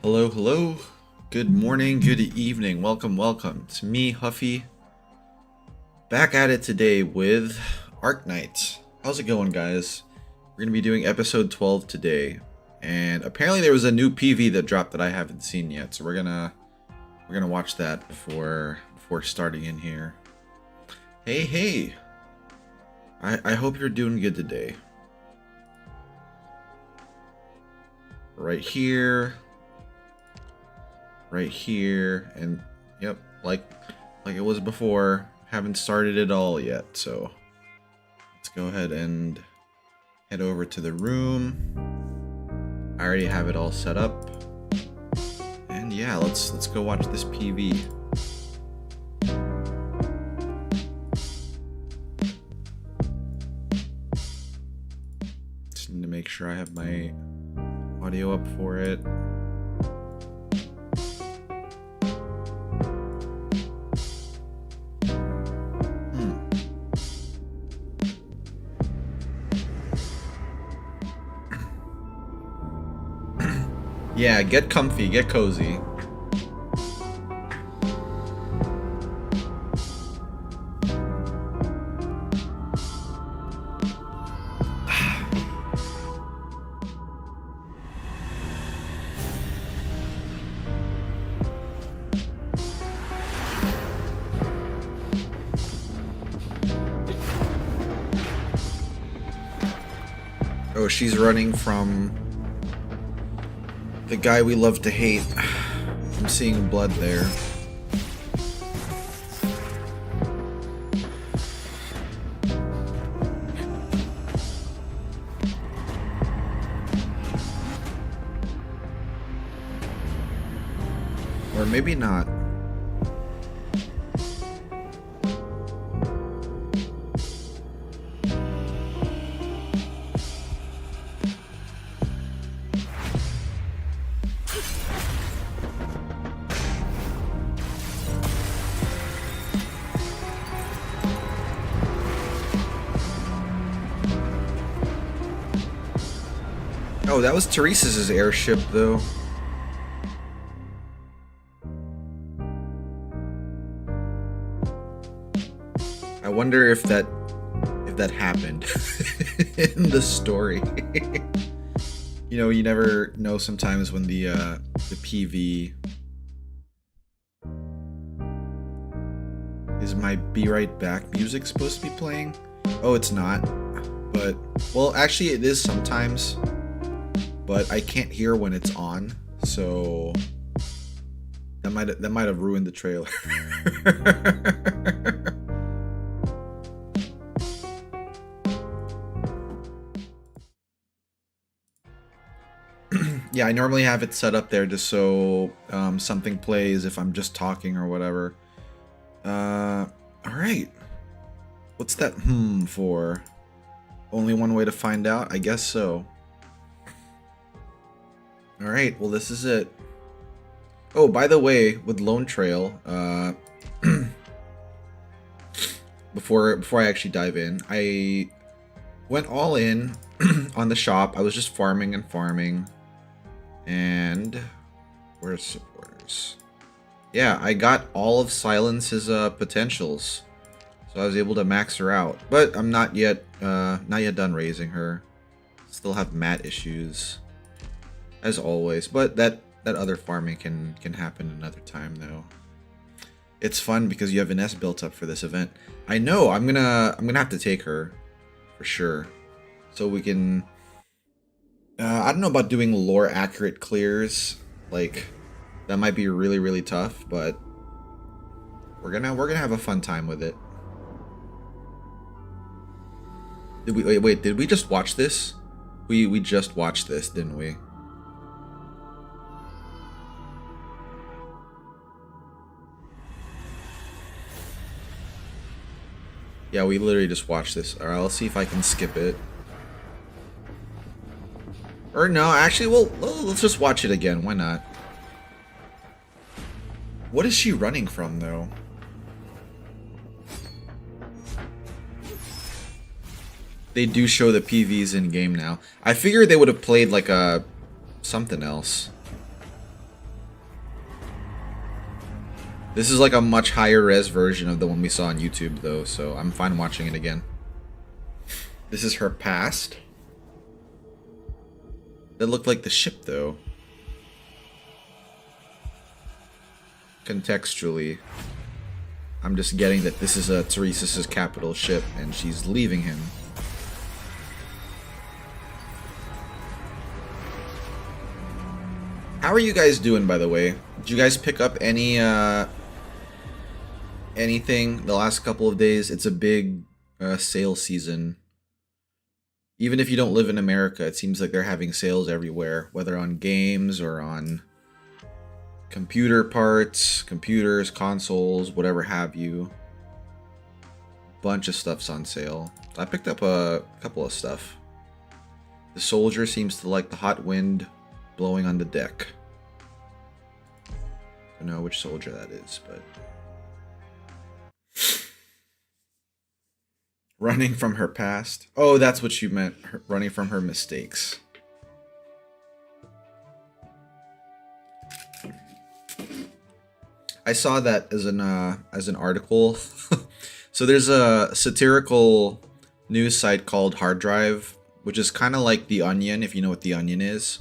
Hello, hello. Good morning, good evening. Welcome. It's me, Huffy. Back at it today with Arknights. How's it going, guys? We're going to be doing episode 12 today. And apparently there was a new PV that dropped that I haven't seen yet. So we're gonna watch that before starting in here. Hey. I hope you're doing good today. Right here, and yep, like it was before. Haven't started it all yet, so let's go ahead and head over to the room. I already have it all set up, and yeah, let's go watch this PV. Just need to make sure I have my audio up for it. Yeah, get comfy, get cozy. Oh, she's running from the guy we love to hate. I'm seeing blood there. Or maybe not. Oh, that was Teresa's airship, though. I wonder if that happened in the story. You know, you never know sometimes when the PV is my Be Right Back music supposed to be playing. Oh, it's not. But well, actually, it is sometimes. But I can't hear when it's on, so that might have ruined the trailer. Yeah, I normally have it set up there just so something plays if I'm just talking or whatever. All right. What's that for? Only one way to find out? I guess so. Alright, well this is it. Oh, by the way, with Lone Trail, before I actually dive in, I went all in on the shop. I was just farming. And where's supporters? Yeah, I got all of Silence's potentials. So I was able to max her out. But I'm not yet done raising her. Still have mat issues. As always, but that other farming can happen another time though. It's fun because you have an S built up for this event. I know I'm gonna have to take her for sure, so we can. I don't know about doing lore accurate clears, like that might be really tough, but we're gonna have a fun time with it. Did we wait? Did we just watch this? We just watched this, didn't we? Yeah, we literally just watched this. Alright, let's see if I can skip it. Or no, actually, well, let's just watch it again. Why not? What is she running from, though? They do show the PVs in game now. I figured they would have played like a something else. This is like a much higher res version of the one we saw on YouTube, though, so I'm fine watching it again. This is her past. That looked like the ship, though. Contextually, I'm just getting that this is Teresa's capital ship, and she's leaving him. How are you guys doing, by the way? Did you guys pick up any anything the last couple of days? It's a big sale season. Even if you don't live in America, it seems like they're having sales everywhere, whether on games or on computer parts, computers, consoles, whatever have you. Bunch of stuff's on sale. I picked up a couple of stuff. The soldier seems to like the hot wind blowing on the deck. I don't know which soldier that is, but... Running from her past. Oh, that's what you meant. Running from her mistakes. I saw that as an article. So there's a satirical news site called Hard Drive, which is kind of like The Onion, if you know what The Onion is.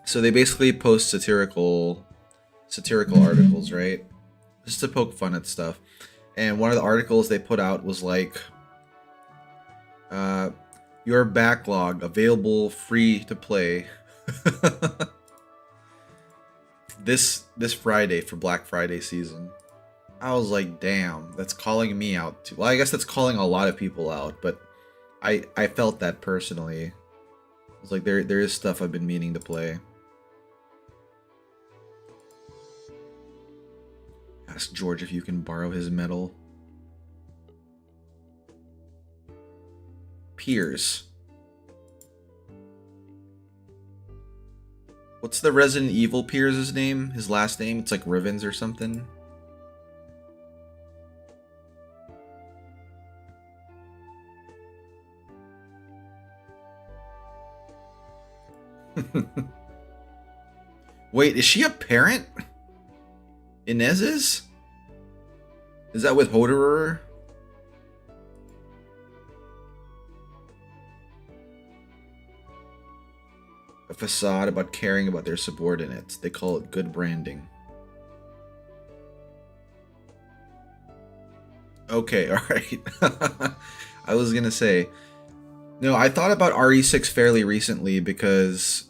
So they basically post satirical articles, right? Just to poke fun at stuff. And one of the articles they put out was like, your backlog available free to play this Friday for Black Friday season. I was like, damn, that's calling me out too. Well, I guess that's calling a lot of people out, but I felt that personally. I was like, there is stuff I've been meaning to play. Ask George if you can borrow his medal. Piers. What's the Resident Evil Piers' name? His last name? It's like Rivens or something. Wait, is she a parent? Inez is? Is that with Hoderer? A facade about caring about their subordinates. They call it good branding. Okay, alright. I was gonna say... No, I thought about RE6 fairly recently because...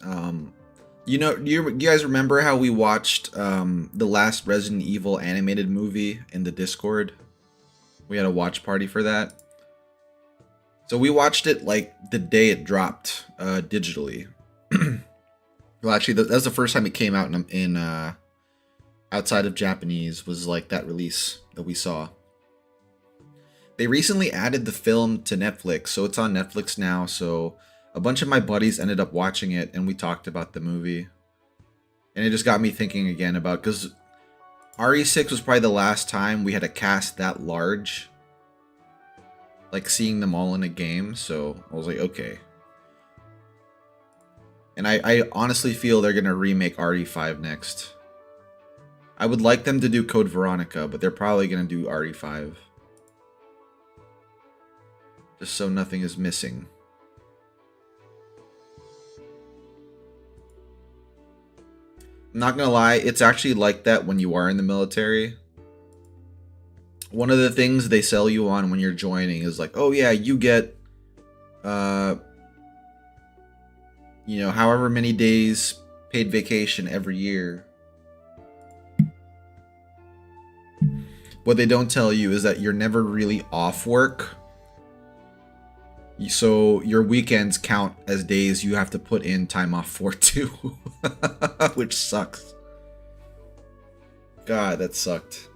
you know, you guys remember how we watched the last Resident Evil animated movie in the Discord? We had a watch party for that. So we watched it like the day it dropped digitally. Well, actually, that's the first time it came out in outside of Japanese, was like that release that we saw. They recently added the film to Netflix, so it's on Netflix now, so a bunch of my buddies ended up watching it, and we talked about the movie. And it just got me thinking again about, because RE6 was probably the last time we had a cast that large. Like, seeing them all in a game, so I was like, okay. And I honestly feel they're going to remake RE5 next. I would like them to do Code Veronica, but they're probably going to do RE5. Just so nothing is missing. I'm not gonna lie, it's actually like that when you are in the military. One of the things they sell you on when you're joining is like, oh yeah, you get, you know, however many days paid vacation every year. What they don't tell you is that you're never really off work. So your weekends count as days you have to put in time off for too. Which sucks. God, that sucked.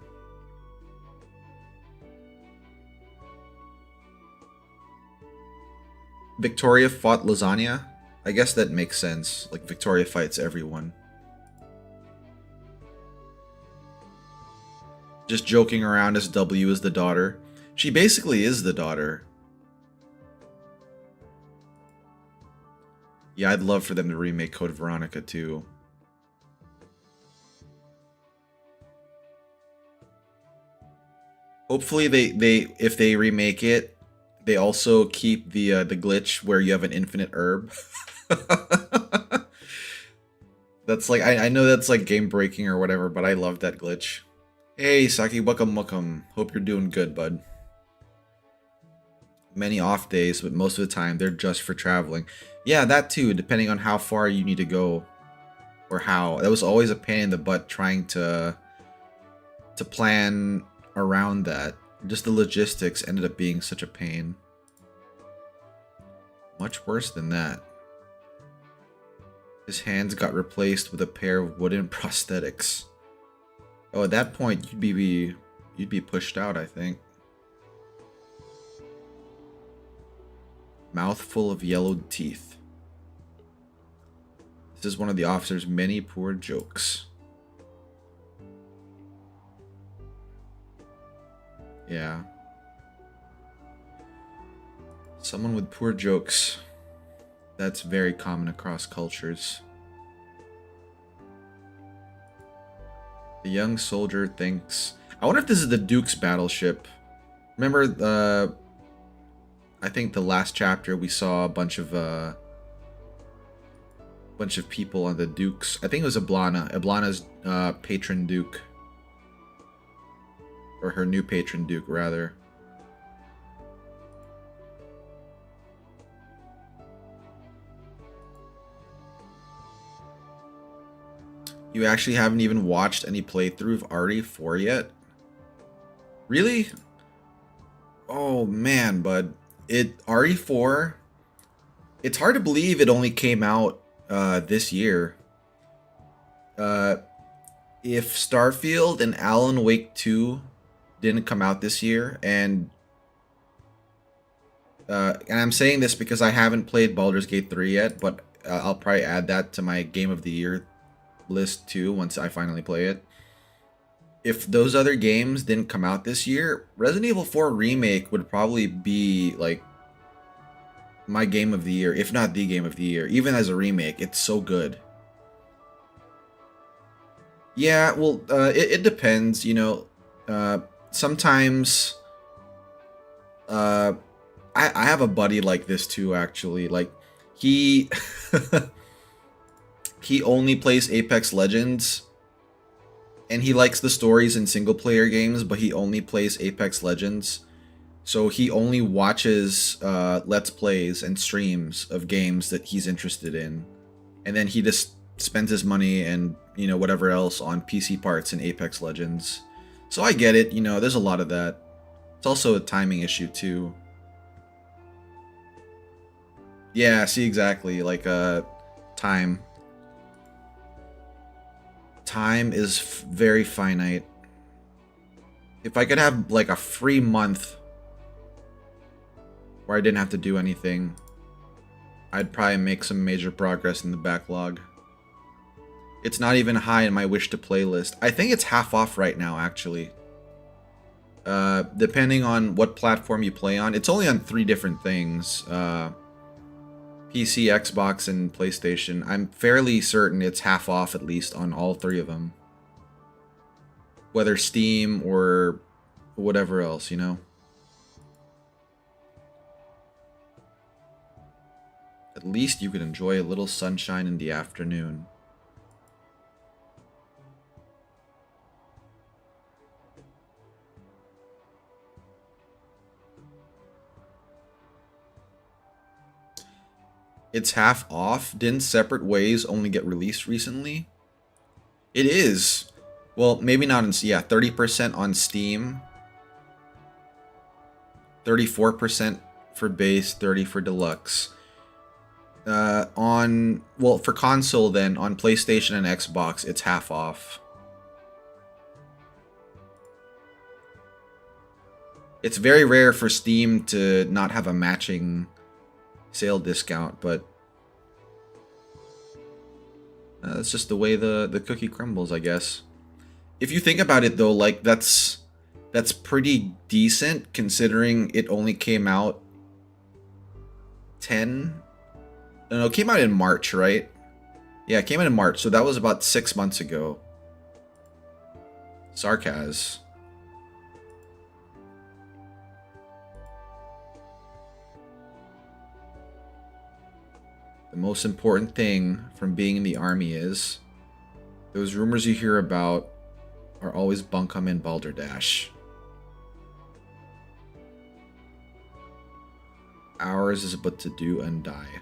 Victoria fought Lasagna? I guess that makes sense. Like, Victoria fights everyone. Just joking around as W is the daughter. She basically is the daughter. Yeah, I'd love for them to remake Code Veronica too. Hopefully they if they remake it, they also keep the glitch where you have an infinite herb. That's like I know that's like game breaking or whatever, but I love that glitch. Hey Saki, welcome, welcome. Hope you're doing good, bud. Many off days, but most of the time they're just for traveling. Yeah, that too, depending on how far you need to go or how. That was always a pain in the butt trying to plan around that. Just the logistics ended up being such a pain. Much worse than that. His hands got replaced with a pair of wooden prosthetics. Oh, at that point you'd be pushed out, I think. Mouth full of yellowed teeth. This is one of the officer's many poor jokes. Yeah. Someone with poor jokes. That's very common across cultures. The young soldier thinks... I wonder if this is the Duke's battleship. Remember, I think the last chapter we saw a bunch of people on the Duke's... I think it was Ablana. Ablana's patron Duke. Or her new patron Duke, rather. You actually haven't even watched any playthrough of RE4 yet? Really? Oh man, bud. RE4, it's hard to believe it only came out this year. If Starfield and Alan Wake 2 didn't come out this year, and I'm saying this because I haven't played Baldur's Gate 3 yet, but I'll probably add that to my Game of the Year list too once I finally play it. If those other games didn't come out this year, Resident Evil 4 Remake would probably be like my Game of the Year, if not the Game of the Year, even as a remake. It's so good. Yeah, well, it depends, you know. Sometimes I have a buddy like this too, actually. Like, he he only plays Apex Legends, and he likes the stories in single player games, but he only plays Apex Legends. So he only watches Let's Plays and streams of games that he's interested in. And then he just spends his money and, you know, whatever else on PC parts in Apex Legends. So I get it, you know, there's a lot of that. It's also a timing issue too. Yeah, see, exactly, like time. Time is very finite. If I could have like a free month where I didn't have to do anything, I'd probably make some major progress in the backlog. It's not even high in my wish to play list. I think it's half off right now, actually. Depending on what platform you play on. It's only on 3 different things. PC, Xbox, and PlayStation. I'm fairly certain it's half off at least on all 3 of them. Whether Steam or whatever else, you know? At least you can enjoy a little sunshine in the afternoon. It's half off? Didn't Separate Ways only get released recently? It is. Well, maybe not in... Yeah, 30% on Steam. 34% for base, 30 for deluxe. Well, for console then, on PlayStation and Xbox, it's half off. It's very rare for Steam to not have a matching sale discount, but that's just the way the cookie crumbles, I guess. If you think about it though, like that's pretty decent considering it only came out No, it came out in March, right? Yeah, it came out in March, so that was about 6 months ago. Sarkaz. most important thing from being in the army is those rumors you hear about are always bunkum and balderdash. Ours is but to do and die.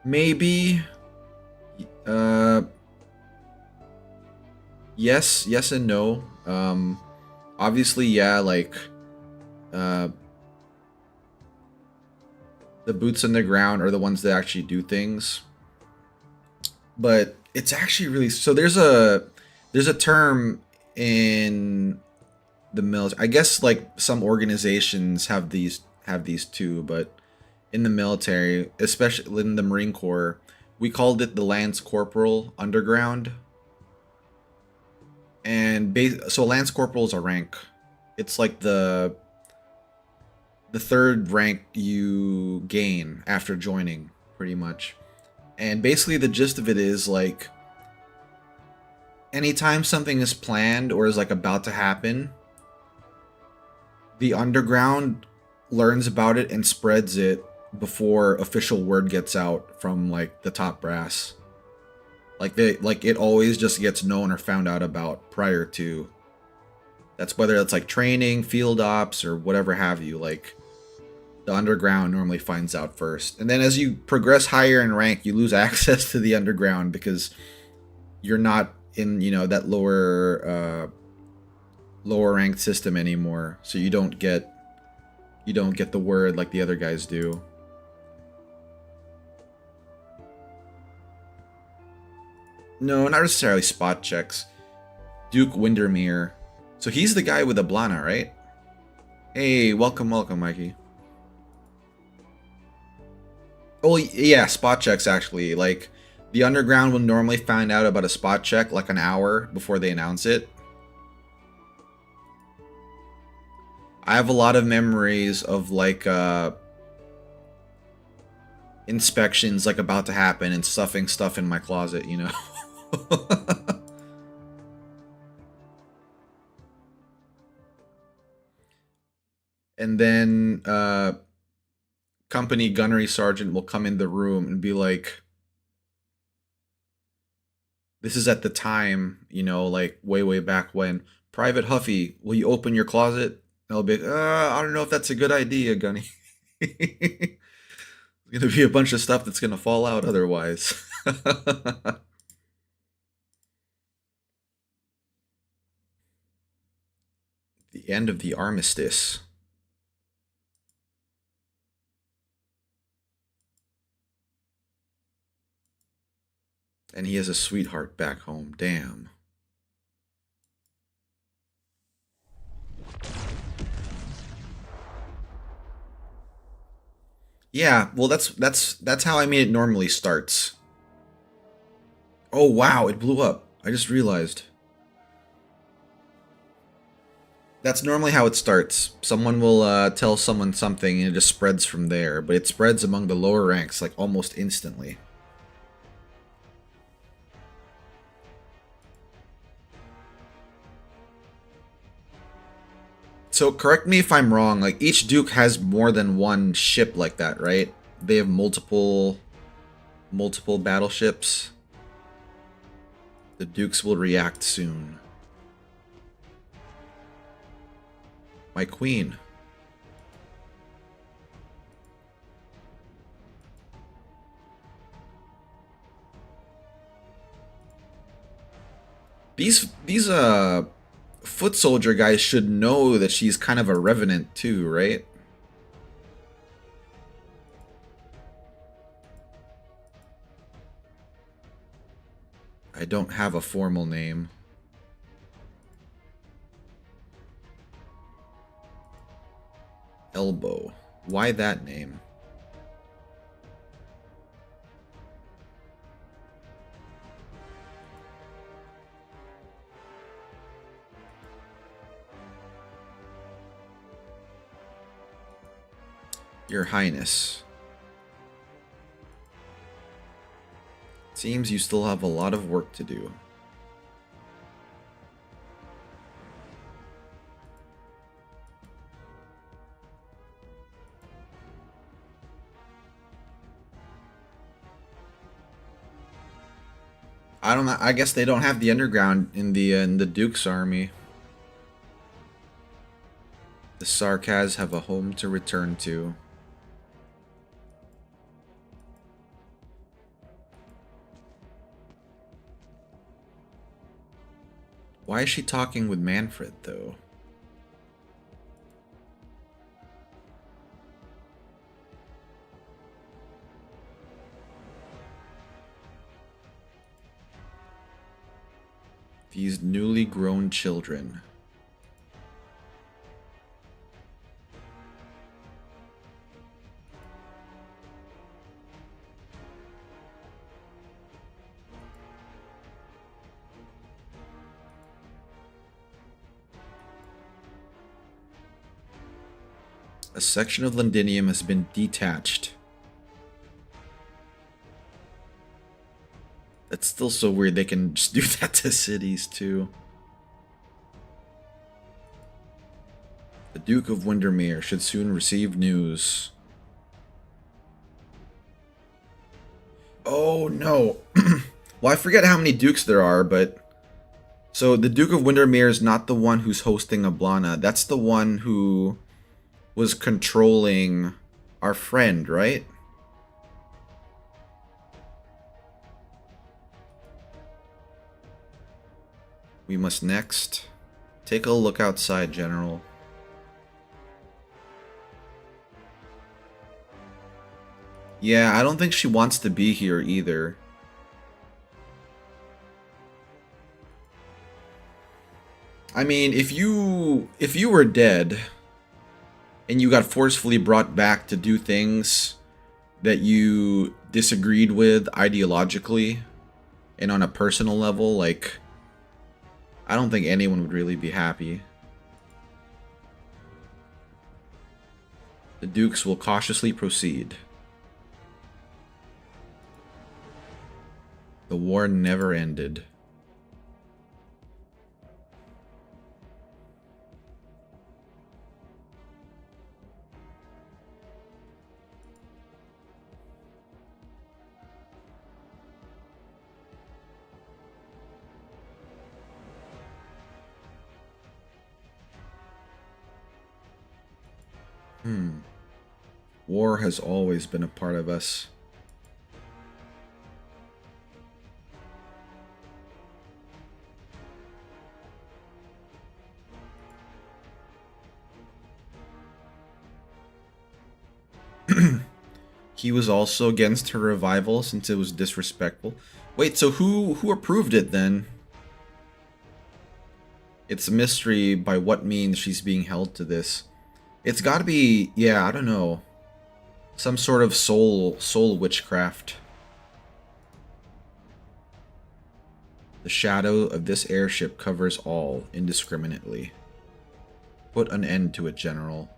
Maybe. Yes and no. Obviously, yeah, like, the boots on the ground are the ones that actually do things. But it's actually really, so there's a term in the military. I guess like some organizations have these too, but in the military, especially in the Marine Corps, we called it the Lance Corporal Underground. And so Lance Corporal is a rank. It's like the third rank you gain after joining, pretty much. And basically the gist of it is like anytime something is planned or is like about to happen, the underground learns about it and spreads it before official word gets out from like the top brass. Like it always just gets known or found out about prior to. That's whether it's like training, field ops, or whatever have you. Like the underground normally finds out first, and then as you progress higher in rank, you lose access to the underground because you're not in that lower ranked system anymore. So you don't get the word like the other guys do. No, not necessarily spot checks. Duke Windermere. So he's the guy with the Blana, right? Hey, welcome, Mikey. Oh, yeah, spot checks actually. Like, the underground will normally find out about a spot check like an hour before they announce it. I have a lot of memories of like inspections like about to happen and stuffing stuff in my closet, And then company gunnery sergeant will come in the room and be like, this is at the time, like way back when, Private Huffy, will you open your closet? And I'll be like, I don't know if that's a good idea, Gunny. There's gonna be a bunch of stuff that's gonna fall out otherwise. The end of the armistice. And he has a sweetheart back home. Damn. Yeah, well that's how I mean it normally starts. Oh wow, it blew up. I just realized. That's normally how it starts. Someone will tell someone something and it just spreads from there, but it spreads among the lower ranks like almost instantly. So correct me if I'm wrong, like each Duke has more than one ship like that, right? They have multiple battleships. The Dukes will react soon. My queen. These foot soldier guys should know that she's kind of a revenant too, right? I don't have a formal name. Elbow. Why that name? Your Highness. Seems you still have a lot of work to do. I don't know. I guess they don't have the underground in the Duke's army. The Sarkaz have a home to return to. Why is she talking with Manfred, though? These newly grown children. A section of Londinium has been detached. That's still so weird they can just do that to cities, too. The Duke of Windermere should soon receive news. Oh, no. Well, I forget how many dukes there are, but... So, the Duke of Windermere is not the one who's hosting Ablana. That's the one who was controlling our friend, right? We must next take a look outside, General. Yeah, I don't think she wants to be here either. I mean, if you were dead and you got forcefully brought back to do things that you disagreed with ideologically and on a personal level, like, I don't think anyone would really be happy. The Dukes will cautiously proceed. The war never ended. War has always been a part of us. He was also against her revival since it was disrespectful. Wait, so who approved it then? It's a mystery by what means she's being held to this. It's gotta be, yeah, I don't know. Some sort of soul witchcraft. The shadow of this airship covers all indiscriminately. Put an end to it, General.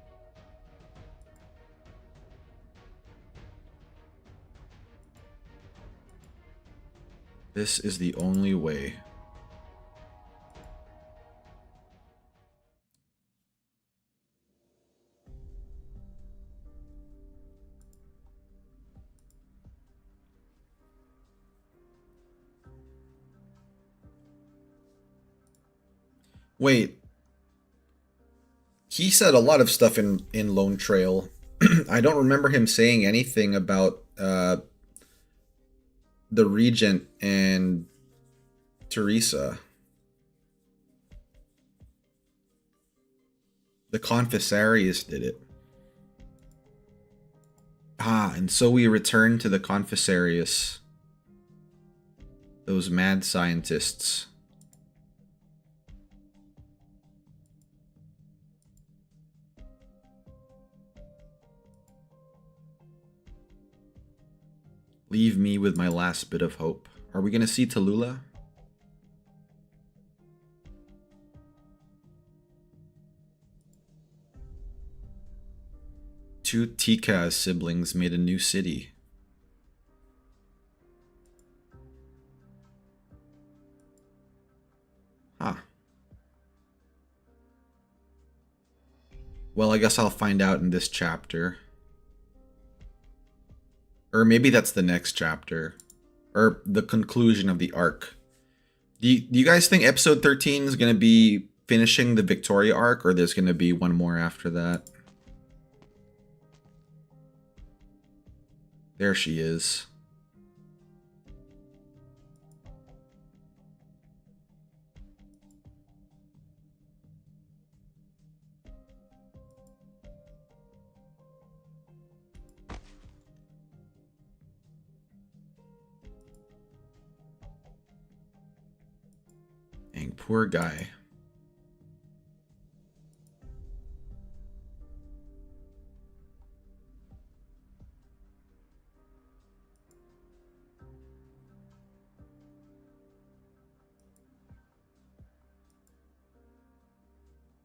This is the only way. Wait. He said a lot of stuff in Lone Trail. I don't remember him saying anything about the Regent and Teresa. The Confessarius did it. Ah, and so we return to the Confessarius. Those mad scientists. Leave me with my last bit of hope. Are we going to see Tallulah? Two Tika siblings made a new city. Huh. Well, I guess I'll find out in this chapter. Or maybe that's the next chapter. Or the conclusion of the arc. Do you guys think episode 13 is going to be finishing the Victoria arc, or there's going to be one more after that? There she is. Dang, poor guy.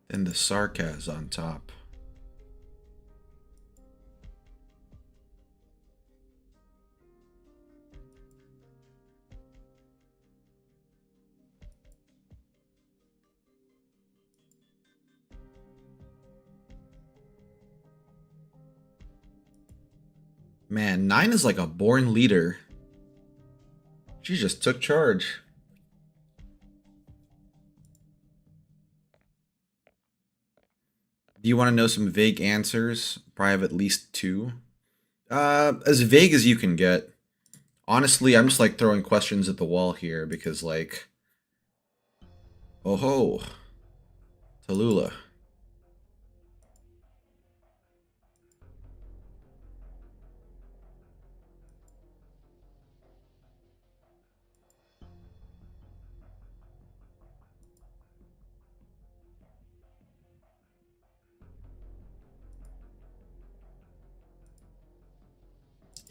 Then the sarcasm on top. Man, 9 is like a born leader. She just took charge. Do you want to know some vague answers? Probably have at least 2. As vague as you can get. Honestly, I'm just like throwing questions at the wall here because like... Oh ho. Tallulah.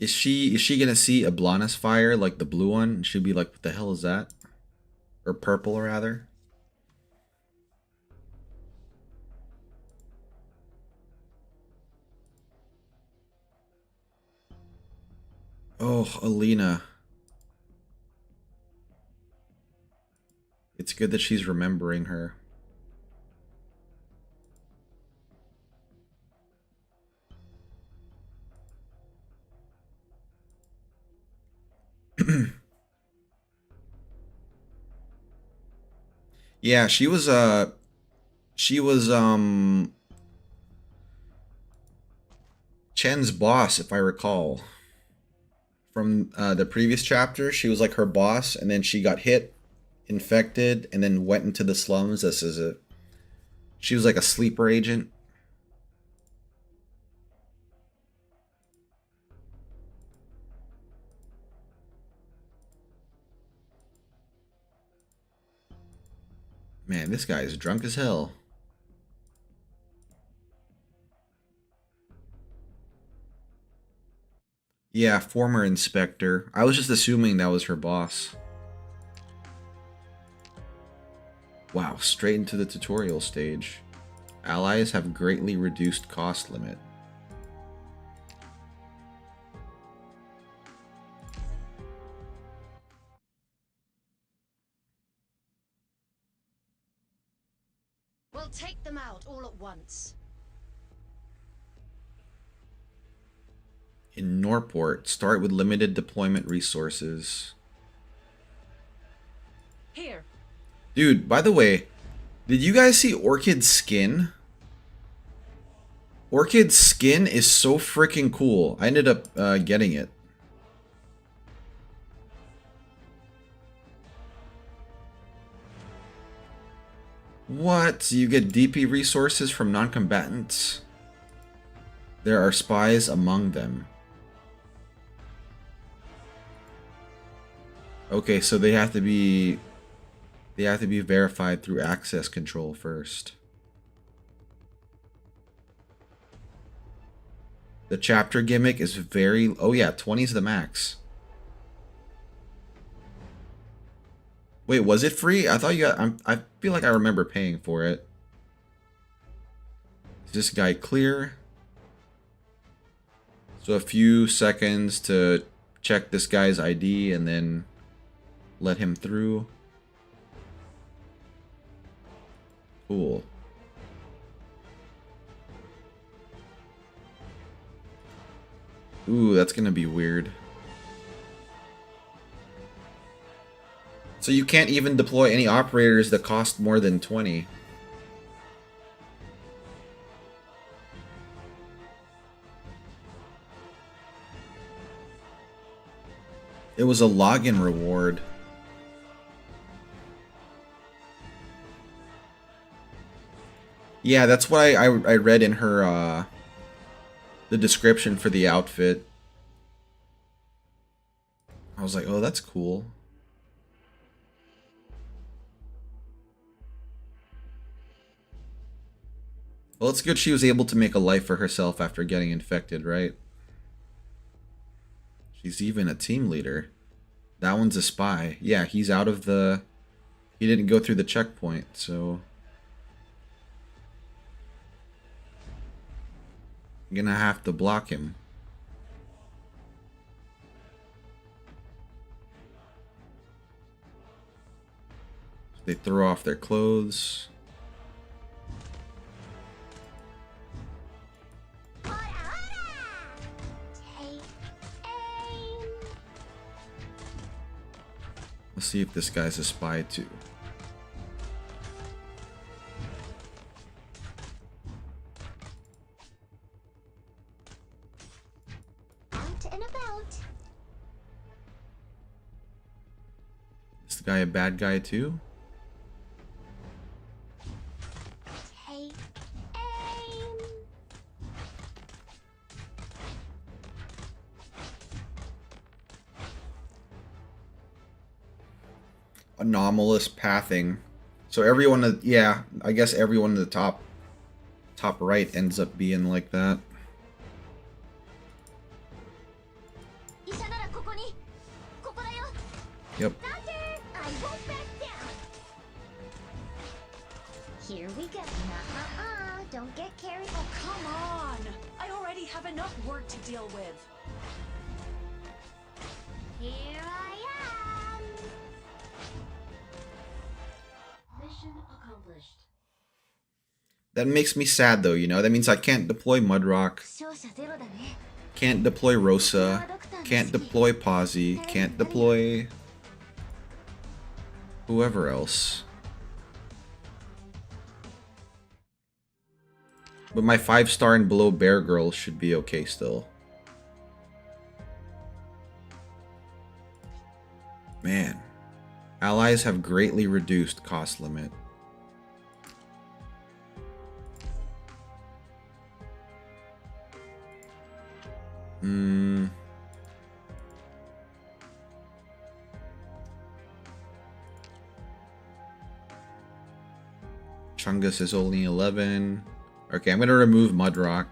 Is she gonna see Ablanis fire like the blue one? She'd be like, what the hell is that? Or purple rather? Oh, Alina. It's good that she's remembering her. Yeah, she was Chen's boss, if I recall. From the previous chapter, she was like her boss, and then she got hit, infected, and then went into the slums. This is it. She was like a sleeper agent. Man, this guy is drunk as hell. Yeah, former inspector. I was just assuming that was her boss. Wow, straight into the tutorial stage. Allies have greatly reduced cost limit. We'll take them out all at once. In Norport, start with limited deployment resources. Here. Dude, by the way, did you guys see Orchid's skin? Orchid's skin is so freaking cool. I ended up getting it. What? You get DP resources from non-combatants? There are spies among them. Okay, so they have to be verified through access control first. The chapter gimmick is very... Oh yeah, 20 is the max. Wait, was it free? I thought you got... I feel like I remember paying for it. Is this guy clear? So a few seconds to check this guy's ID and then let him through. Cool. Ooh, that's gonna be weird. So you can't even deploy any operators that cost more than 20. It was a login reward. Yeah, that's what I read in her, the description for the outfit. I was like, oh, that's cool. Well, it's good she was able to make a life for herself after getting infected, right? She's even a team leader. That one's a spy. Yeah, he's out of the... He didn't go through the checkpoint, so... I'm gonna have to block him. They throw off their clothes. Let's see if this guy's a spy too. Out and about. Is the guy a bad guy too? Take aim. Anomalous pathing. So everyone, yeah, I guess everyone in the top right ends up being like that. Yep. I won't back down. Here we go. Don't get carried. Oh, come on! I already have enough work to deal with. Here I am. Mission accomplished. That makes me sad though, you know? That means I can't deploy Mudrock, 勝者ゼロだね。 can't deploy Rosa, can't deploy Pawsey, can't deploy whoever else. But my 5-star and below Bear Girl should be okay still. Man. Allies have greatly reduced cost limit. Chungus is only 11. Okay, I'm gonna remove Mudrock.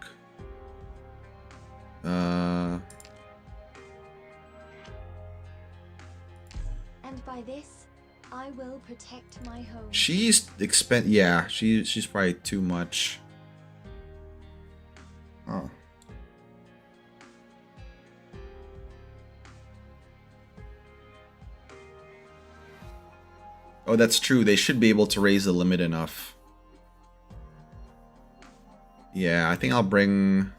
And by this, I will protect my home. She's yeah, she's probably too much. Oh. Oh, that's true. They should be able to raise the limit enough. Yeah, I think I'll bring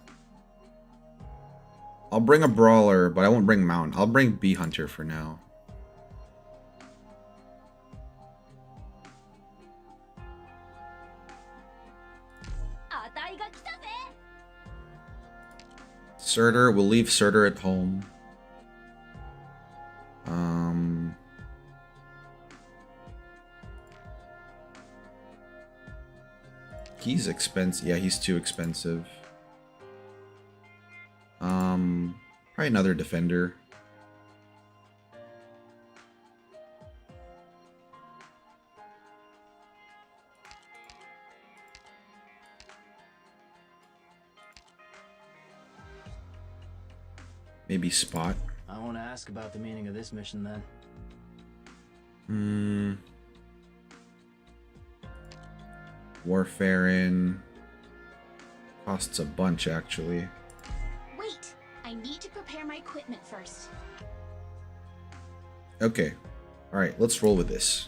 a brawler, but I won't bring Mount. I'll bring Bee Hunter for now. Surtur, we'll leave Surtur at home. He's expensive. Yeah, he's too expensive. Probably another defender. Maybe Spot. I want to ask about the meaning of this mission then. Warfarin costs a bunch actually. Wait! I need to prepare my equipment first. Okay. Alright, let's roll with this.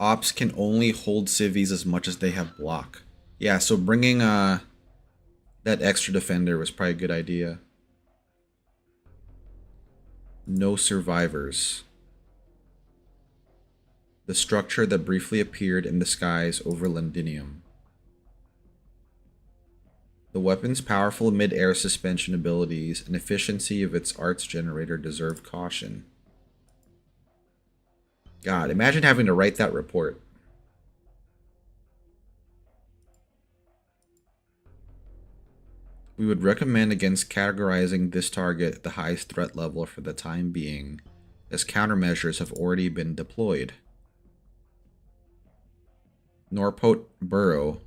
Ops can only hold civvies as much as they have block. Yeah, so bringing that extra defender was probably a good idea. No survivors. The structure that briefly appeared in the skies over Londinium. The weapon's powerful mid-air suspension abilities and efficiency of its arts generator deserve caution. God, imagine having to write that report. We would recommend against categorizing this target at the highest threat level for the time being, as countermeasures have already been deployed. Norpote Borough,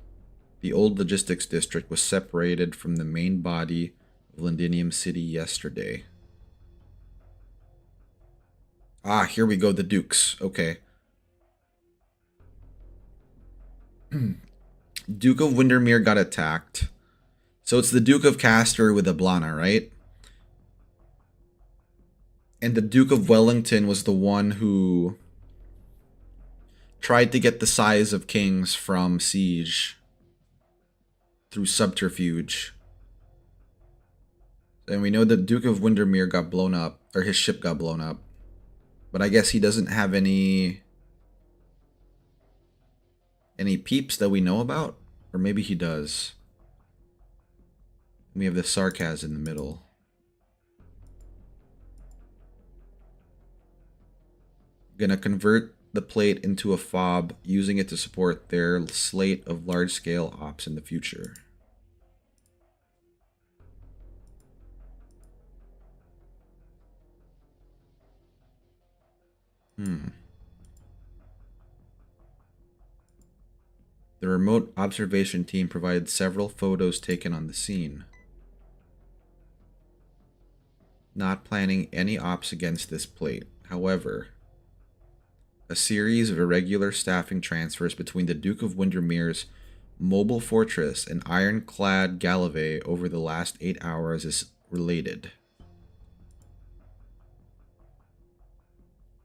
the old logistics district, was separated from the main body of Londinium City yesterday. Ah, here we go, the Dukes. Okay. Duke of Windermere got attacked. So it's the Duke of Castor with a Blana, right? And the Duke of Wellington was the one who tried to get the size of kings from siege through subterfuge. And we know that Duke of Windermere got blown up, or his ship got blown up. But I guess he doesn't have any peeps that we know about? Or maybe he does. We have the Sarkaz in the middle. Gonna convert the plate into a fob, using it to support their slate of large-scale ops in the future. The remote observation team provided several photos taken on the scene. Not planning any ops against this plate. However, a series of irregular staffing transfers between the Duke of Windermere's mobile fortress and ironclad Galavay over the last 8 hours is related.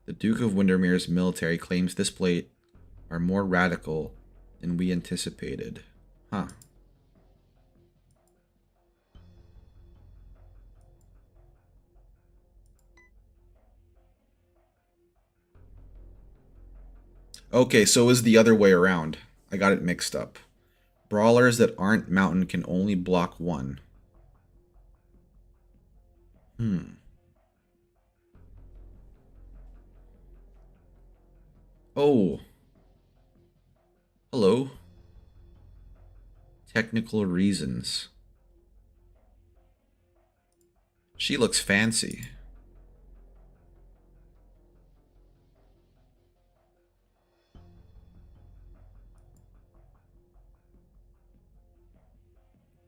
The Duke of Windermere's military claims this plate are more radical than we anticipated. Huh. Okay, so it was the other way around. I got it mixed up. Brawlers that aren't mountain can only block one. Oh. Hello. Technical reasons. She looks fancy.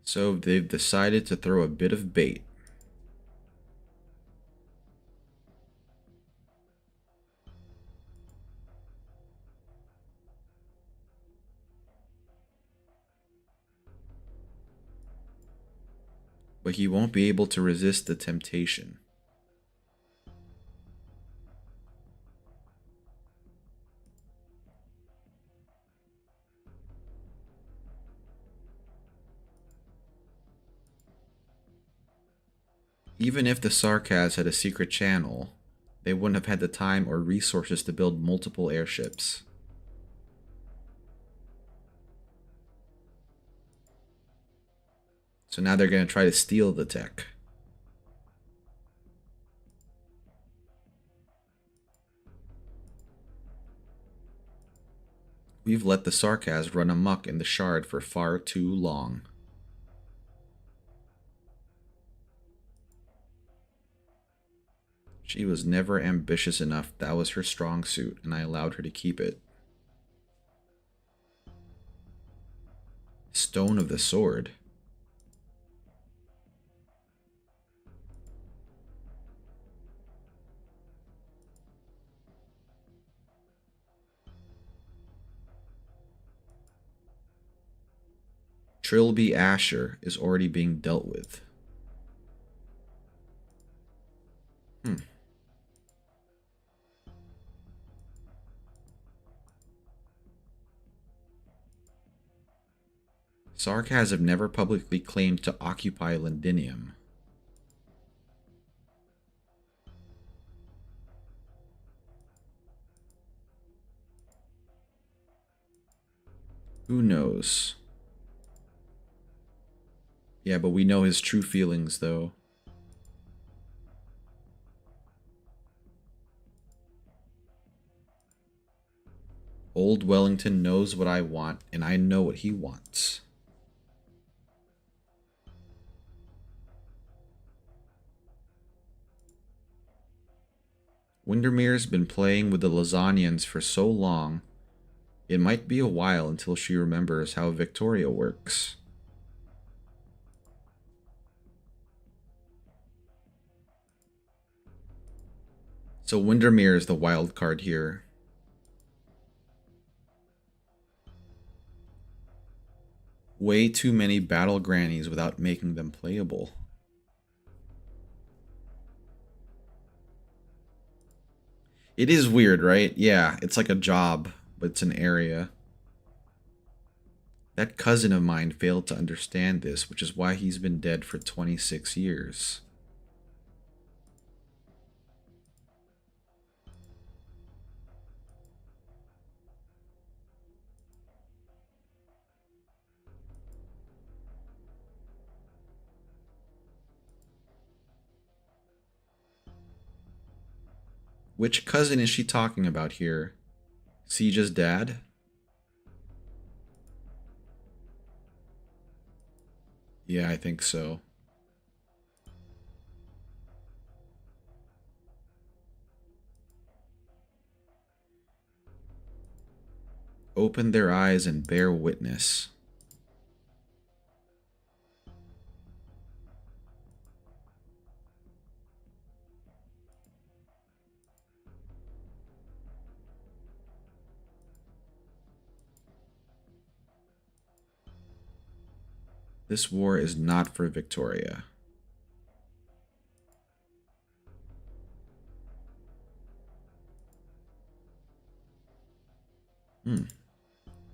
So they've decided to throw a bit of bait. But he won't be able to resist the temptation. Even if the Sarkaz had a secret channel, they wouldn't have had the time or resources to build multiple airships. So now they're going to try to steal the tech. We've let the Sarkaz run amok in the Shard for far too long. She was never ambitious enough. That was her strong suit, and I allowed her to keep it. Stone of the Sword. Trilby Asher is already being dealt with. Sarkaz have never publicly claimed to occupy Londinium. Who knows? Yeah, but we know his true feelings, though. Old Wellington knows what I want, and I know what he wants. Windermere's been playing with the Lasagnians for so long, it might be a while until she remembers how Victoria works. So Windermere is the wild card here. Way too many battle grannies without making them playable. It is weird, right? Yeah, it's like a job, but it's an area. That cousin of mine failed to understand this, which is why he's been dead for 26 years. Which cousin is she talking about here? Siege's dad? Yeah, I think so. Open their eyes and bear witness. This war is not for Victoria.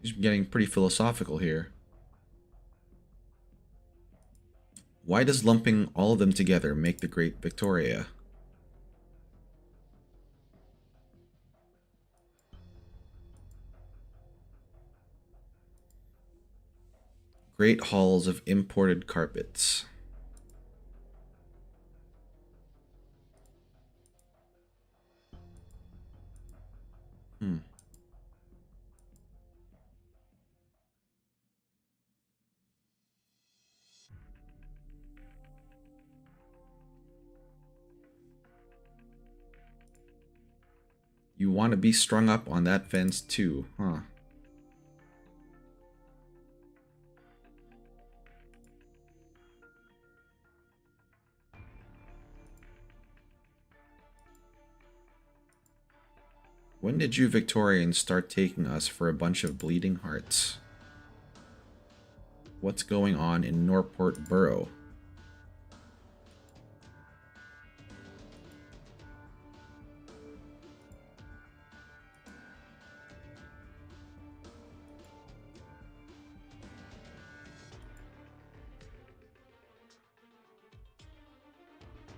He's getting pretty philosophical here. Why does lumping all of them together make the Great Victoria? Great halls of imported carpets. You want to be strung up on that fence too, huh? When did you Victorians start taking us for a bunch of bleeding hearts? What's going on in Norport Borough?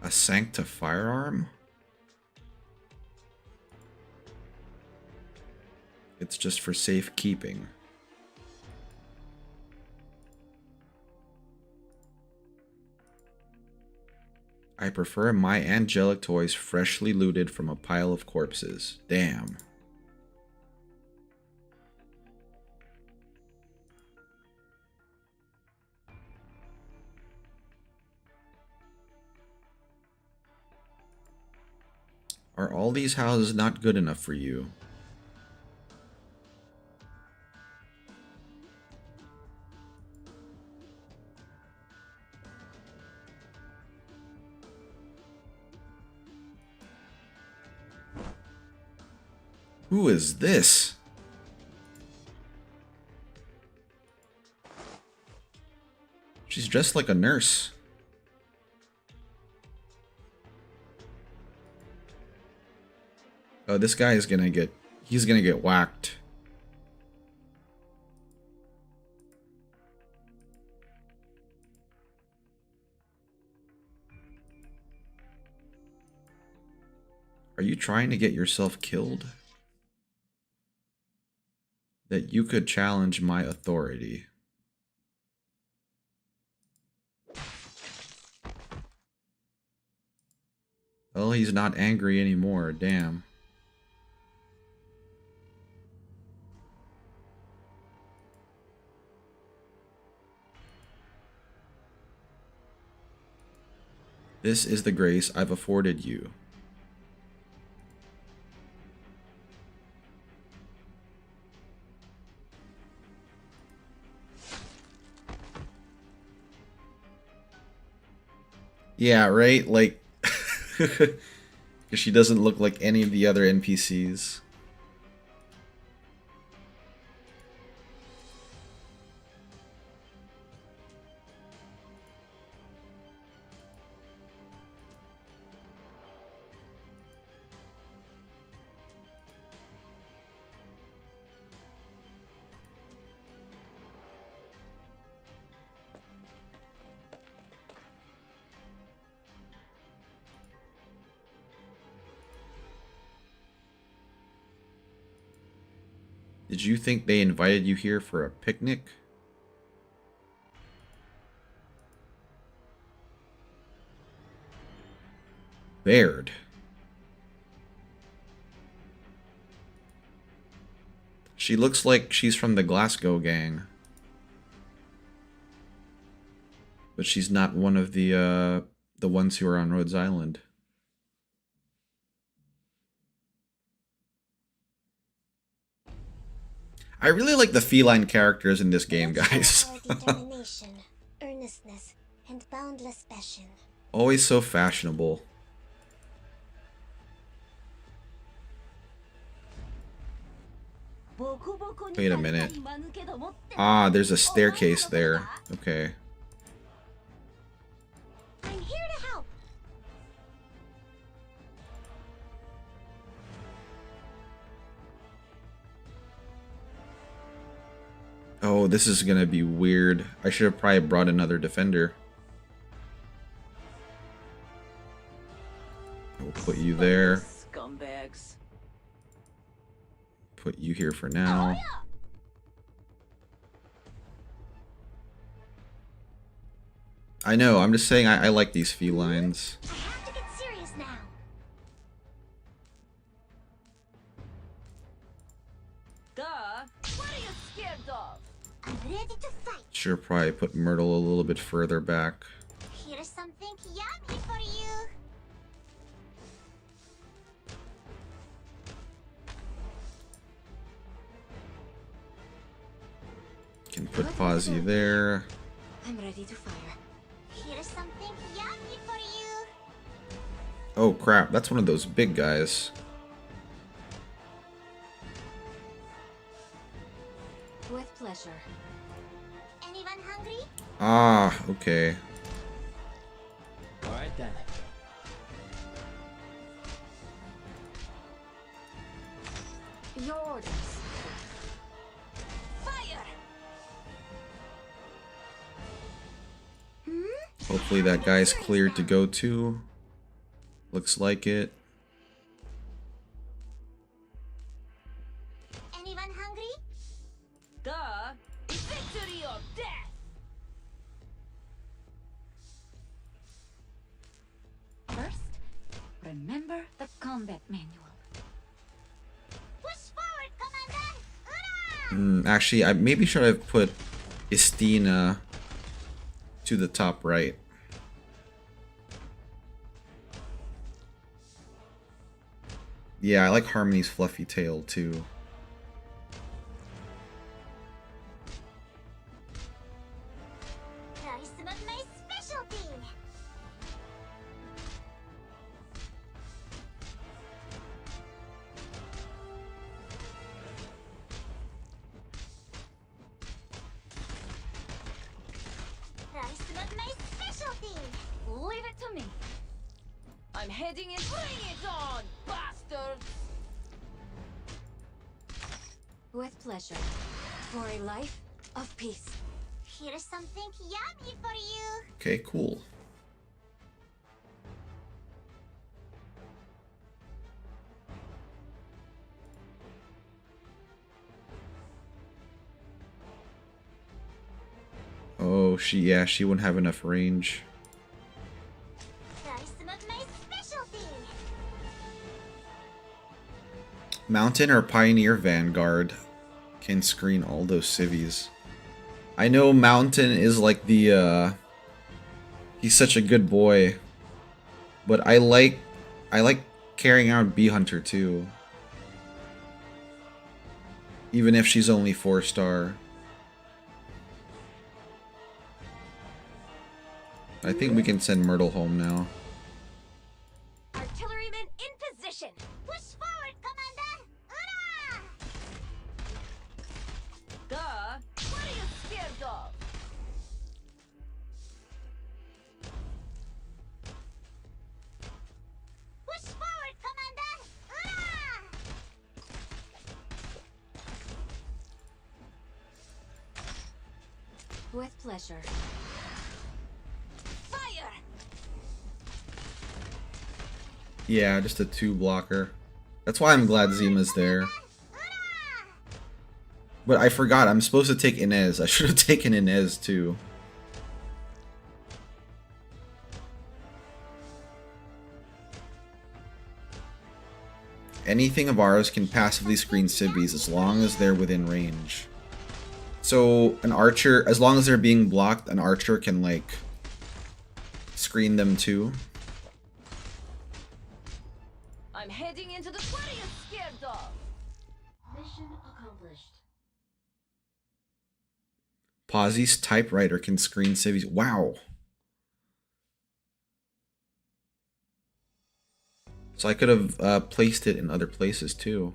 A Sancta firearm? It's just for safekeeping. I prefer my angelic toys freshly looted from a pile of corpses. Damn. Are all these houses not good enough for you? Who is this? She's dressed like a nurse. Oh, this guy is gonna get... He's gonna get whacked. Are you trying to get yourself killed? that you could challenge my authority. Well, he's not angry anymore, damn. This is the grace I've afforded you. Yeah, right? Like, because she doesn't look like any of the other NPCs. Did you think they invited you here for a picnic? Baird. She looks like she's from the Glasgow gang. But she's not one of the ones who are on Rhodes Island. I really like the feline characters in this game, guys. Determination, earnestness, and boundless passion. Always so fashionable. Wait a minute. Ah, there's a staircase there. Okay. I'm here to help. Oh, this is gonna be weird. I should have probably brought another defender. We'll put you there. Scumbags. Put you here for now. I know, I'm just saying I like these felines. I have to get serious now. Duh. What are you scared of? I'm ready to fight. Should probably put Myrtle a little bit further back. Here's something yummy for you. Can put Fozzie there. I'm ready to fire. Here's something yummy for you. Oh crap, that's one of those big guys. With pleasure. Anyone hungry? Ah, okay. Alright then. Your orders. Fire! Hopefully that guy's cleared to go to. Looks like it. Anyone hungry? Duh. Victory or death! First, remember the combat manual. Push forward, Commander! Hurrah! Actually, I maybe should have put Istina to the top right. Yeah, I like Harmony's fluffy tail too. Try some of my specialty. Try some of my specialty. Leave it to me. I'm heading in. Bring it on, bastards! With pleasure. For a life of peace. Here's something yummy for you. Okay, cool. No, she wouldn't have enough range. Try some of my specialty. Mountain or Pioneer Vanguard can screen all those civvies. I know Mountain is like the he's such a good boy. But I like carrying out Bee Hunter too. Even if she's only 4-star. I think we can send Myrtle home now. Artilleryman in position. Push forward, Commander. Hurrah! Duh. What are you scared of? Push forward, Commander. Hurrah! With pleasure. Fire! Yeah, just a 2 blocker. That's why I'm glad Zima's there. Hurrah! But I forgot, I'm supposed to take Inez. I should have taken Inez too. Anything of ours can passively screen civvies as long as they're within range. So an archer, as long as they're being blocked, an archer can like screen them too. I'm heading into the. What are you scared of? Mission accomplished. Posse's typewriter can screen civvies. Wow. So I could have placed it in other places too.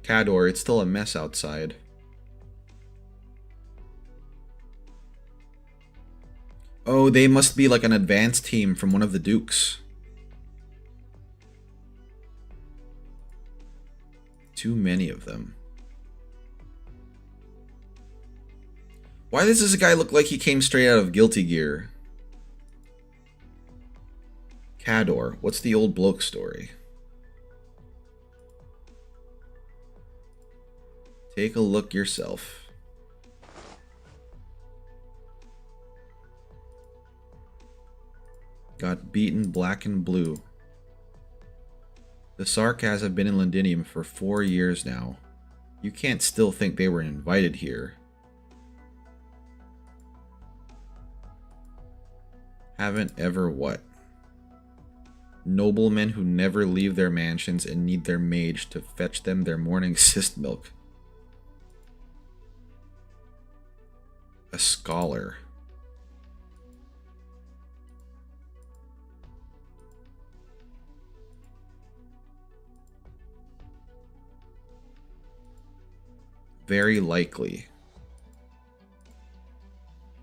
Cador, it's still a mess outside. Oh, they must be like an advanced team from one of the Dukes. Too many of them. Why does this guy look like he came straight out of Guilty Gear? Cador, what's the old bloke story? Take a look yourself. Got beaten black and blue. The Sarkaz have been in Londinium for 4 years now. You can't still think they were invited here. Haven't ever what? Noblemen who never leave their mansions and need their mage to fetch them their morning cyst milk. A scholar. Very likely.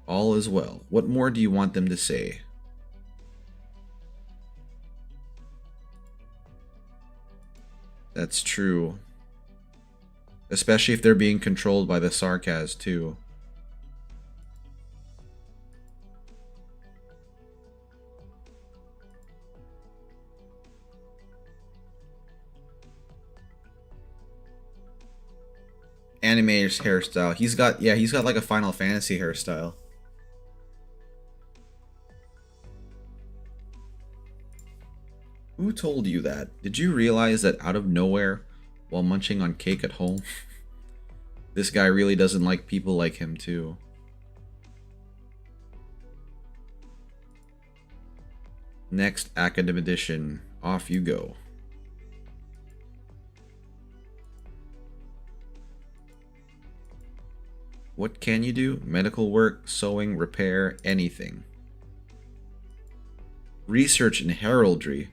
All is well. What more do you want them to say? That's true. Especially if they're being controlled by the Sarkaz too. Animator's hairstyle. He's got like a Final Fantasy hairstyle. Who told you that? Did you realize that out of nowhere, while munching on cake at home, this guy really doesn't like people like him too? Next Academic Edition. Off you go. What can you do? Medical work, sewing, repair, anything. Research in heraldry.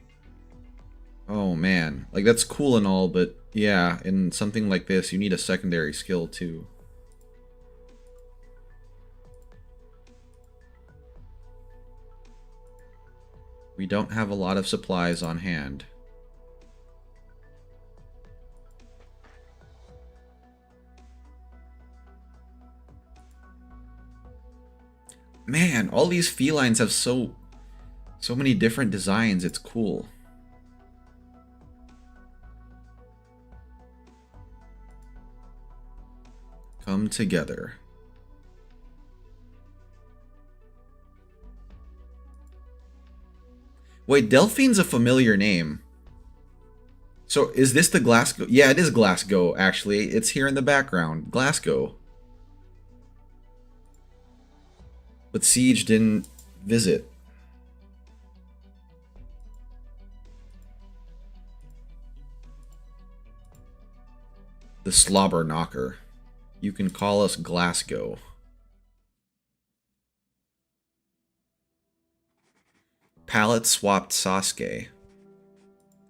Oh man, like that's cool and all, but yeah, in something like this, you need a secondary skill too. We don't have a lot of supplies on hand. Man, all these felines have so many different designs. It's cool. together. Wait, Delphine's a familiar name. So is this the Glasgow? Yeah, it is Glasgow, actually. It's here in the background. Glasgow. But Siege didn't visit. The Slobber Knocker. You can call us Glasgow. Palette swapped Sasuke.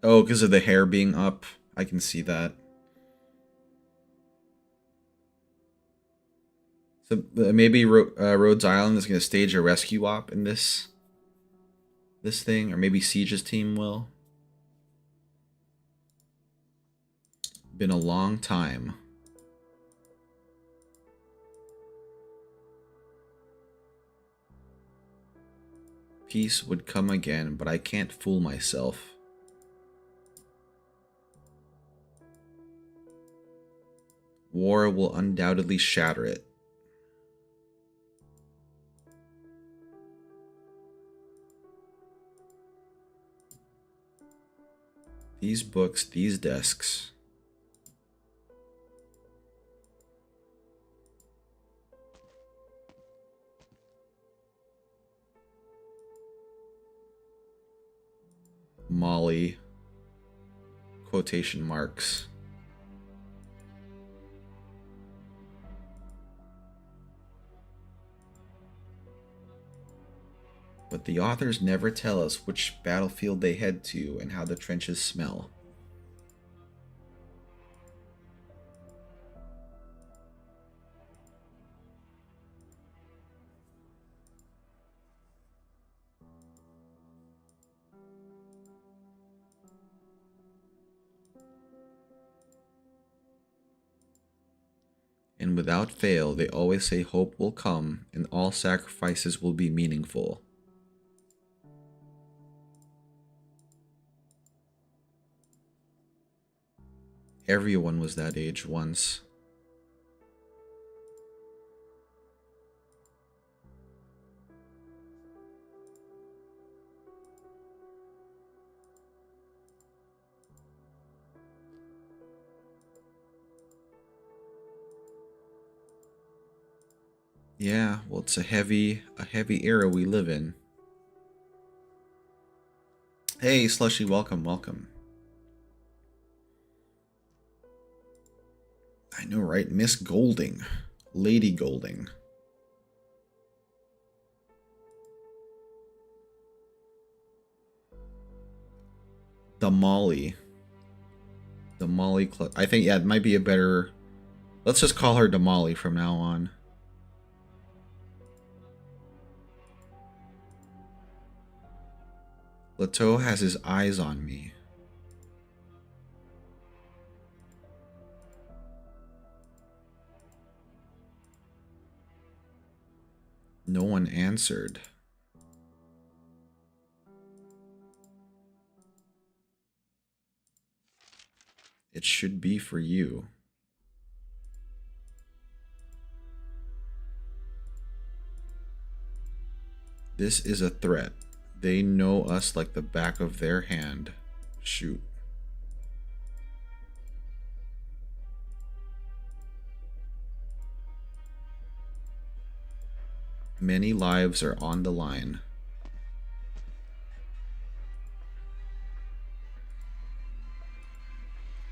Oh, because of the hair being up. I can see that. So maybe Rhodes Island is going to stage a rescue op in this thing, or maybe Siege's team will. Been a long time. Peace would come again, but I can't fool myself. War will undoubtedly shatter it. These books, these desks. Molly. Quotation marks. But the authors never tell us which battlefield they head to and how the trenches smell. And without fail, they always say hope will come and all sacrifices will be meaningful. Everyone was that age once. Yeah, well, it's a heavy era we live in. Hey, Slushy, welcome, welcome. I know, right? Miss Golding. Lady Golding. Damali. Damali. I think, yeah, it might be a better... Let's just call her Damali from now on. Leto has his eyes on me. No one answered. It should be for you. This is a threat. They know us like the back of their hand. Shoot. Many lives are on the line.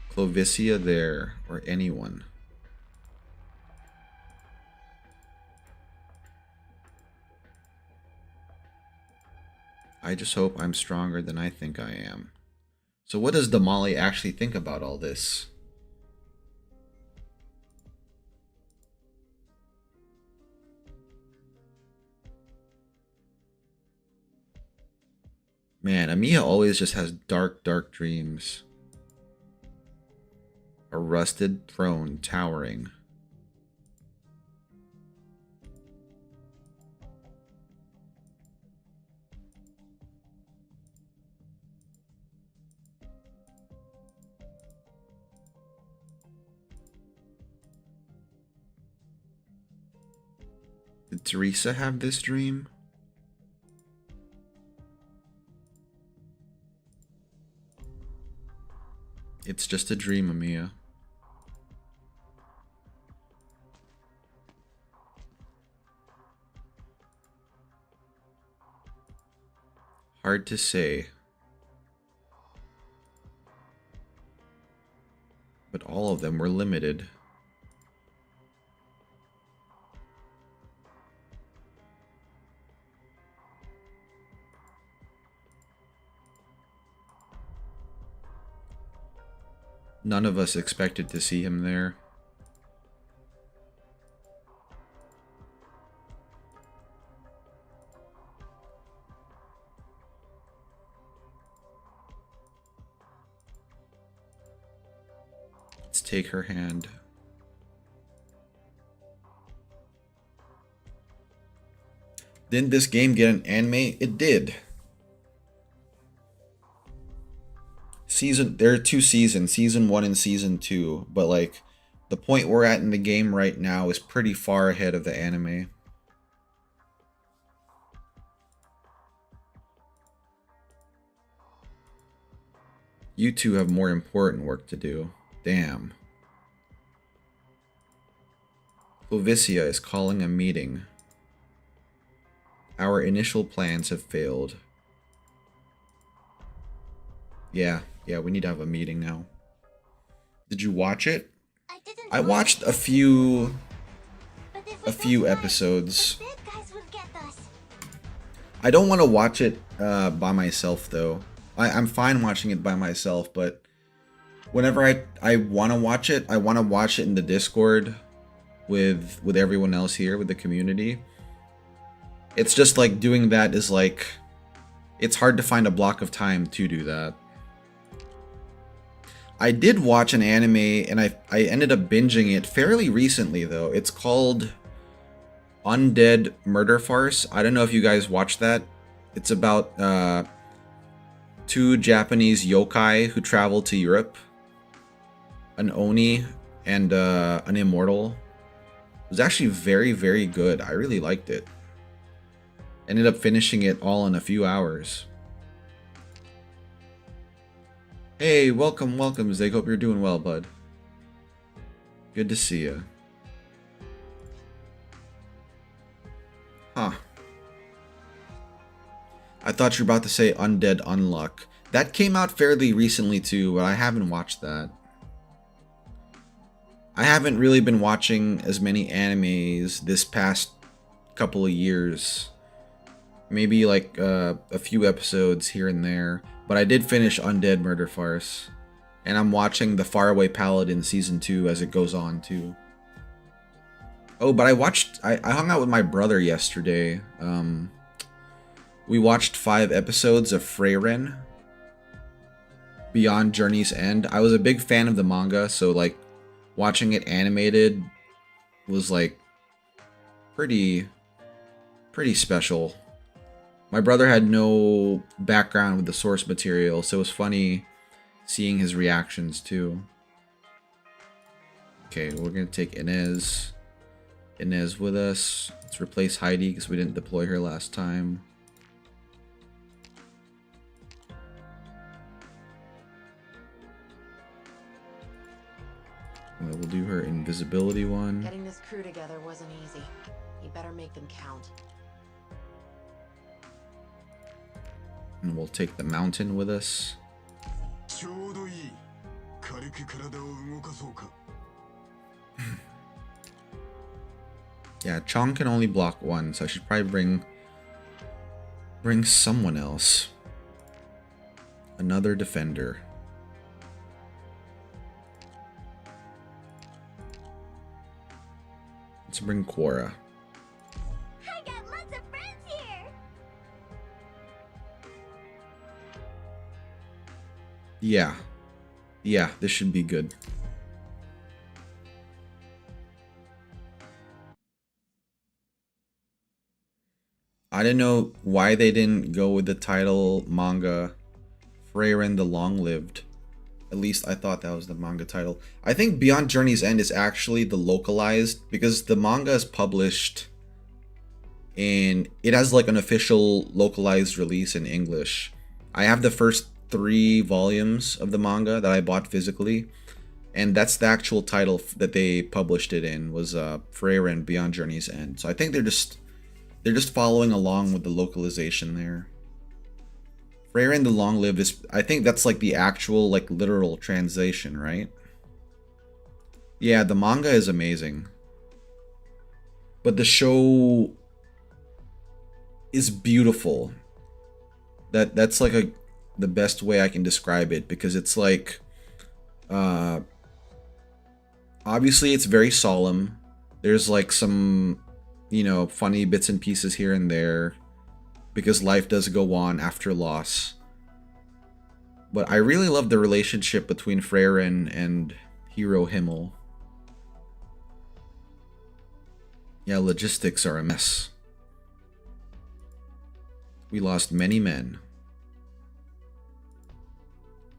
Clovicia there, or anyone. I just hope I'm stronger than I think I am. So what does Damali actually think about all this? Man, Amiya always just has dark, dark dreams. A rusted throne towering. Did Teresa have this dream? It's just a dream, Amiya. Hard to say. But all of them were limited. None of us expected to see him there. Let's take her hand. Didn't this game get an anime? It did. There are 2 seasons, season 1 and season 2, but like the point we're at in the game right now is pretty far ahead of the anime. You two have more important work to do. Damn. Clovicia is calling a meeting. Our initial plans have failed. Yeah, we need to have a meeting now. Did you watch it? I watched a few episodes. I don't want to watch it by myself though. I'm fine watching it by myself, but whenever I want to watch it, I want to watch it in the Discord with everyone else here, with the community. It's just like doing that is like, it's hard to find a block of time to do that. I did watch an anime and I ended up binging it fairly recently though. It's called Undead Murder Farce. I don't know if you guys watched that. It's about 2 Japanese yokai who travel to Europe. An Oni and an Immortal. It was actually very, very good. I really liked it. Ended up finishing it all in a few hours. Hey, welcome, Zig. Hope you're doing well, bud. Good to see you. Huh. I thought you were about to say Undead Unluck. That came out fairly recently too, but I haven't watched that. I haven't really been watching as many animes this past couple of years. Maybe like a few episodes here and there. But I did finish Undead Murder Farce. And I'm watching The Faraway Paladin Season 2 as it goes on too. Oh, but I hung out with my brother yesterday. We watched 5 episodes of Freyren. Beyond Journey's End. I was a big fan of the manga, so like watching it animated was like pretty special. My brother had no background with the source material, so it was funny seeing his reactions too. Okay, we're gonna take Inez with us. Let's replace Heidi because we didn't deploy her last time. We'll do her invisibility one. Getting this crew together wasn't easy. You better make them count. And we'll take the mountain with us. Yeah, Chong can only block 1, so I should probably bring someone else. Another defender. Let's bring Quora. I got lots of friends here. Yeah, this should be good. I didn't know why they didn't go with the title manga Freyren the Long-Lived. At least I thought that was the manga title. I think Beyond Journey's End is actually the localized, because the manga is published and it has like an official localized release in English. I have the first 3 volumes of the manga that I bought physically, and that's the actual title that they published it in, was Frieren Beyond Journey's End. So I think they're just following along with the localization there. Frieren the Long-Lived is, I think that's like the actual like literal translation, right? Yeah, the manga is amazing. But the show is beautiful. That's like the best way I can describe it, because it's like obviously it's very solemn. There's like some, you know, funny bits and pieces here and there, because life does go on after loss. But I really love the relationship between Frieren and Hero Himmel. Yeah, logistics are a mess. We lost many men.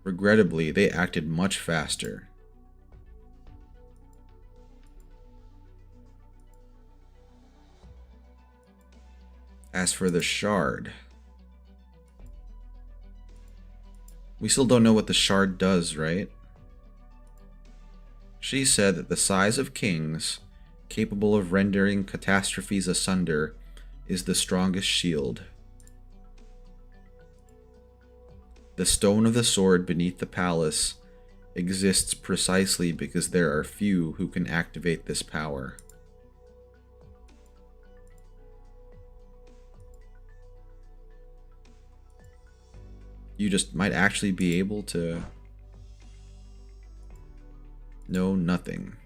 Regrettably, they acted much faster. As for the shard, we still don't know what the shard does, right? She said that the size of kings, capable of rendering catastrophes asunder, is the strongest shield. The stone of the sword beneath the palace exists precisely because there are few who can activate this power. You just might actually be able to know nothing.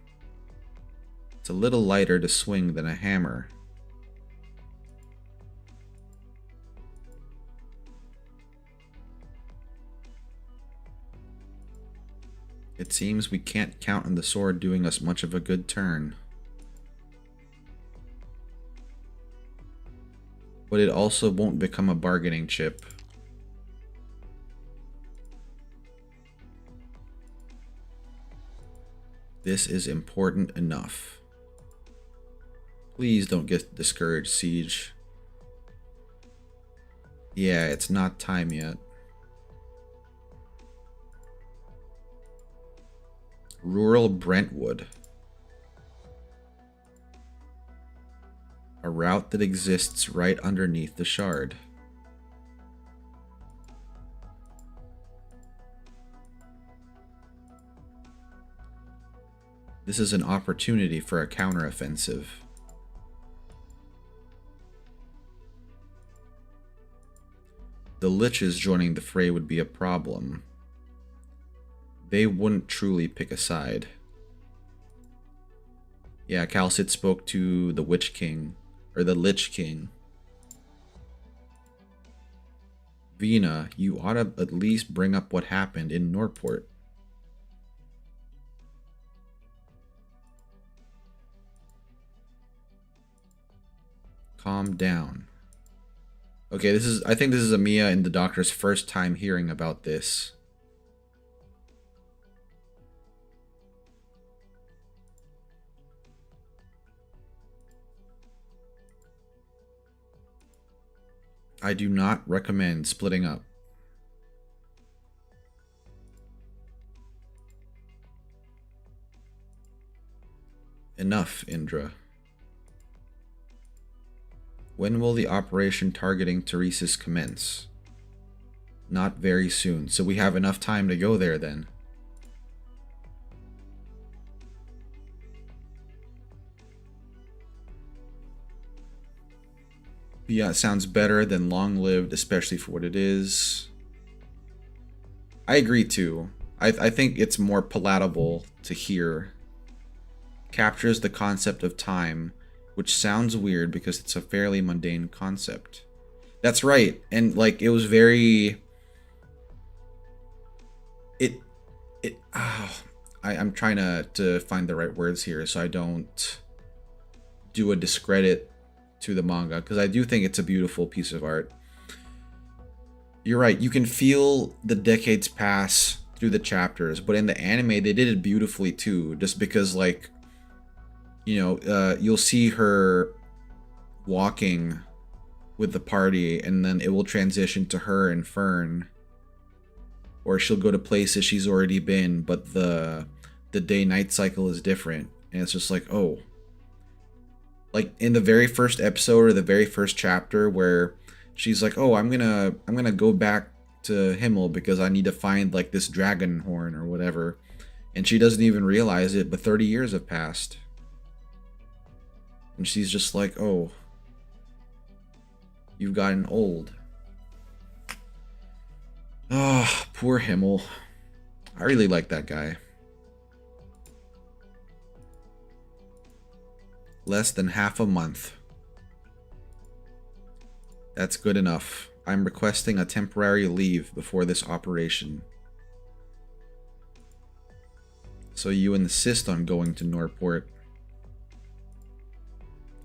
It's a little lighter to swing than a hammer. It seems we can't count on the sword doing us much of a good turn. But it also won't become a bargaining chip. This is important enough. Please don't get discouraged, Siege. Yeah, it's not time yet. Rural Brentwood. A route that exists right underneath the shard. This is an opportunity for a counteroffensive. The Liches joining the fray would be a problem. They wouldn't truly pick a side. Yeah, Calcit spoke to the Witch King, or the Lich King. Vina, you ought to at least bring up what happened in Norport. Calm down. Okay, I think this is Amiya and the doctor's first time hearing about this. I do not recommend splitting up. Enough, Indra. When will the operation targeting Teresis commence? Not very soon, so we have enough time to go there then. Yeah, it sounds better than long-lived, especially for what it is. I agree too. I think it's more palatable to hear. Captures the concept of time, which sounds weird because it's a fairly mundane concept. That's right, and like it was very. I'm trying to find the right words here so I don't do a discredit to the manga, because I do think it's a beautiful piece of art. You're right, you can feel the decades pass through the chapters, but in the anime they did it beautifully too, just because like, you know, you'll see her walking with the party, and then it will transition to her and Fern. Or she'll go to places she's already been, but the day-night cycle is different. And it's just like, oh. Like in the very first episode or the very first chapter where she's like, oh, I'm gonna go back to Himmel because I need to find like this dragon horn or whatever. And she doesn't even realize it, but 30 years have passed. And she's just like, oh, you've gotten old. Ah, oh, poor Himmel. I really like that guy. Less than half a month. That's good enough. I'm requesting a temporary leave before this operation. So you insist on going to Norport.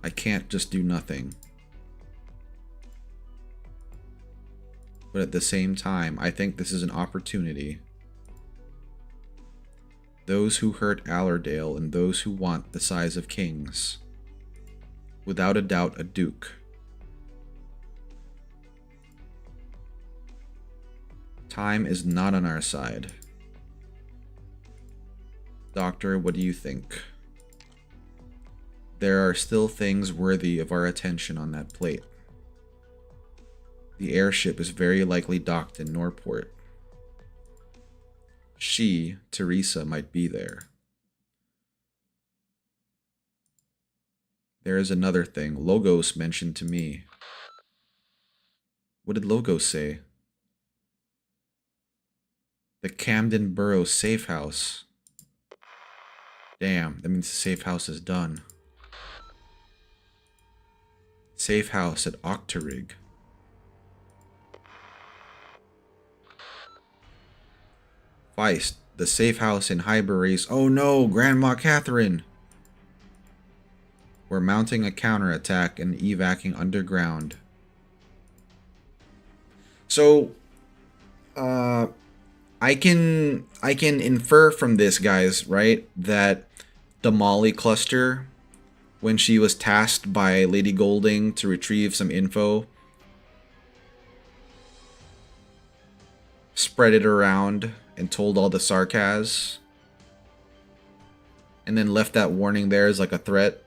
I can't just do nothing. But at the same time, I think this is an opportunity. Those who hurt Allerdale and those who want the size of kings. Without a doubt, a duke. Time is not on our side. Doctor, what do you think? There are still things worthy of our attention on that plate. The airship is very likely docked in Norport. She, Teresa, might be there. There is another thing. Logos mentioned to me. What did Logos say? The Camden Borough safe house. Damn, that means the safe house is done. Safe house at Octarig. Feist, the safe house in Highbury's. Oh no, Grandma Catherine! We're mounting a counterattack and evacing underground. So, I can infer from this, guys, right, that the Molly cluster, when she was tasked by Lady Golding to retrieve some info, spread it around and told all the Sarkaz, and then left that warning there as like a threat.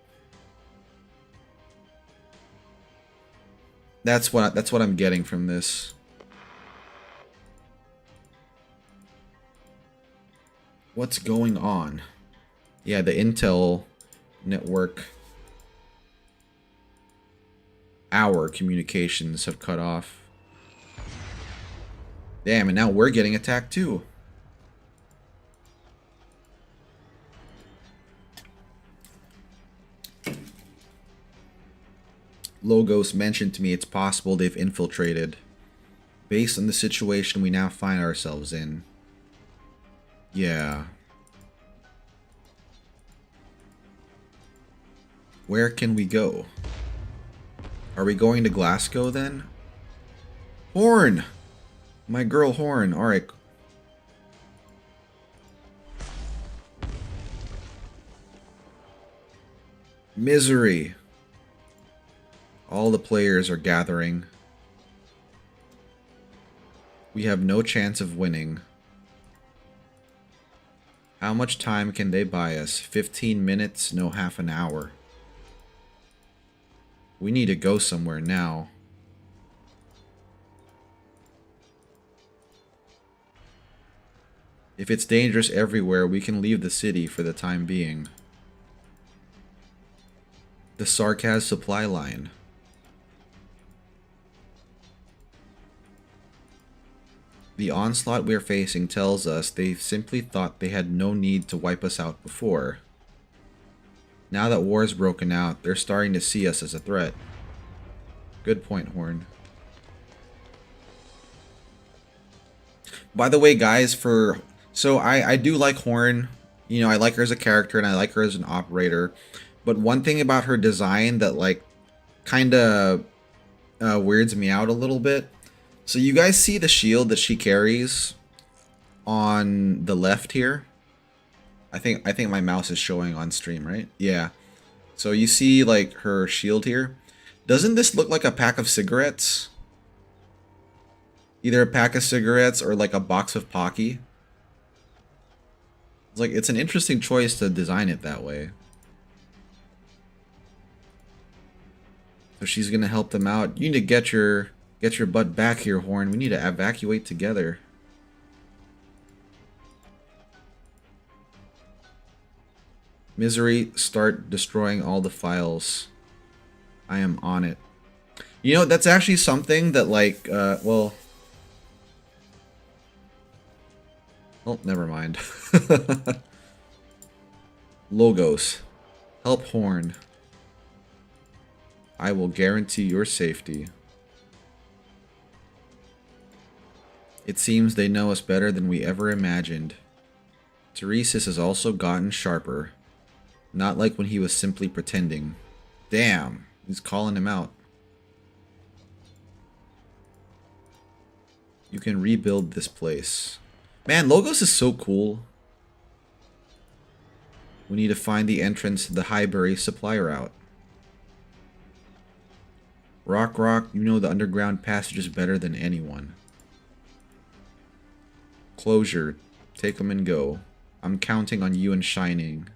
That's what I'm getting from this. What's going on? Yeah, the Intel network. Our communications have cut off. Damn, and now we're getting attacked too. Logos mentioned to me it's possible they've infiltrated. Based on the situation we now find ourselves in. Yeah. Where can we go? Are we going to Glasgow then? Horn! My girl Horn. Alright. Misery. All the players are gathering. We have no chance of winning. How much time can they buy us? 15 minutes? No, half an hour. We need to go somewhere now. If it's dangerous everywhere, we can leave the city for the time being. The Sarkaz supply line. The onslaught we're facing tells us they simply thought they had no need to wipe us out before. Now that war's broken out, they're starting to see us as a threat. Good point, Horn. By the way, guys, so I do like Horn. You know, I like her as a character and I like her as an operator. But one thing about her design that, like, kind of weirds me out a little bit. So you guys see the shield that she carries on the left here? I think my mouse is showing on stream, right? Yeah. So you see like her shield here. Doesn't this look like a pack of cigarettes? Either a pack of cigarettes or like a box of Pocky. It's like, it's an interesting choice to design it that way. So she's gonna help them out. You need to get your butt back here, Horn. We need to evacuate together. Misery, start destroying all the files. I am on it. You know, that's actually something that, like, well... Oh, never mind. Logos. Help Horn. I will guarantee your safety. It seems they know us better than we ever imagined. Teresis has also gotten sharper. Not like when he was simply pretending. Damn, he's calling him out. You can rebuild this place. Man, Logos is so cool. We need to find the entrance to the Highbury supply route. Rock, you know the underground passages better than anyone. Closure, take them and go. I'm counting on you and Shining.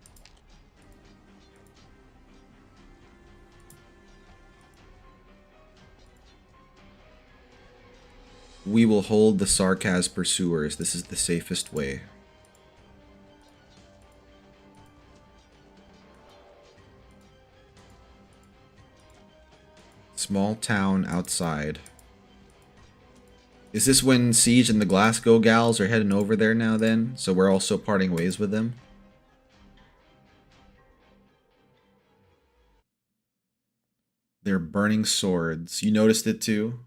We will hold the Sarkaz pursuers. This is the safest way. Small town outside. Is this when Siege and the Glasgow gals are heading over there now then? So we're also parting ways with them? They're burning swords. You noticed it too?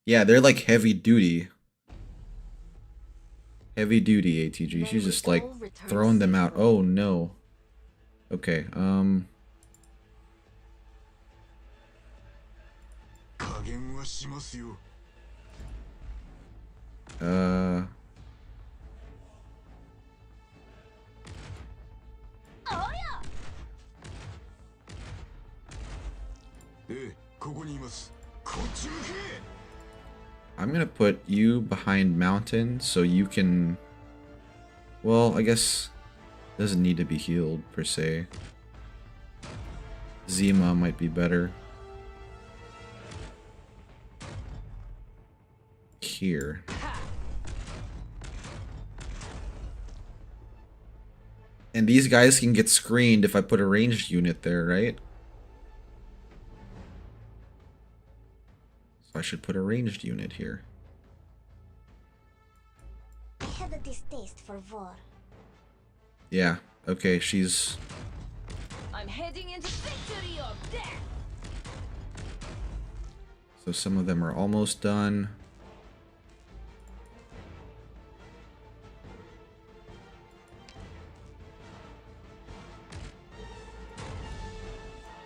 Yeah, they're like heavy duty. Heavy duty ATG. She's just like throwing them out. Oh no. Okay, I'm gonna put you behind mountain so you can... Well, I guess it doesn't need to be healed per se. Zima might be better. Here. And these guys can get screened if I put a ranged unit there, right? So I should put a ranged unit here. I have a distaste for war. Yeah, okay, she's... I'm heading into victory or death. So some of them are almost done.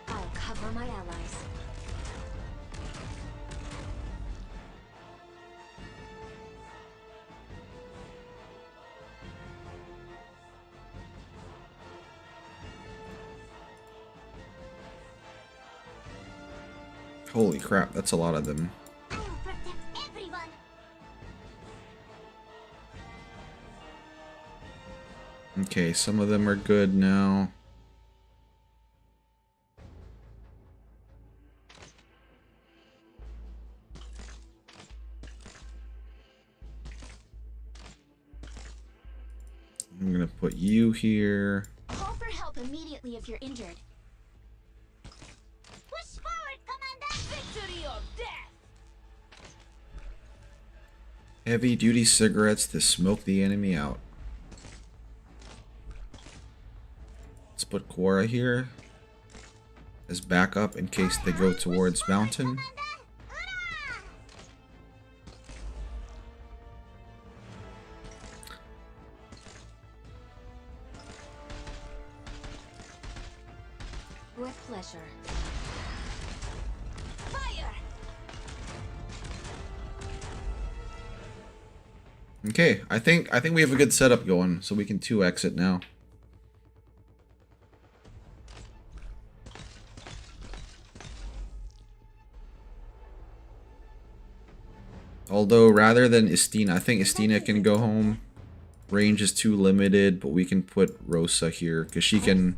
I'll cover my allies. Holy crap, that's a lot of them. I will protect everyone. Okay, some of them are good now. I'm gonna put you here. Call for help immediately if you're injured. Push forward, Commander! Victory or death. Heavy duty cigarettes to smoke the enemy out. Let's put Quora here as backup in case they go towards mountain. With pleasure. Fire. Okay, I think we have a good setup going, so we can 2x it now. Although, rather than Estina, I think Estina can go home. Range is too limited, but we can put Rosa here, because she can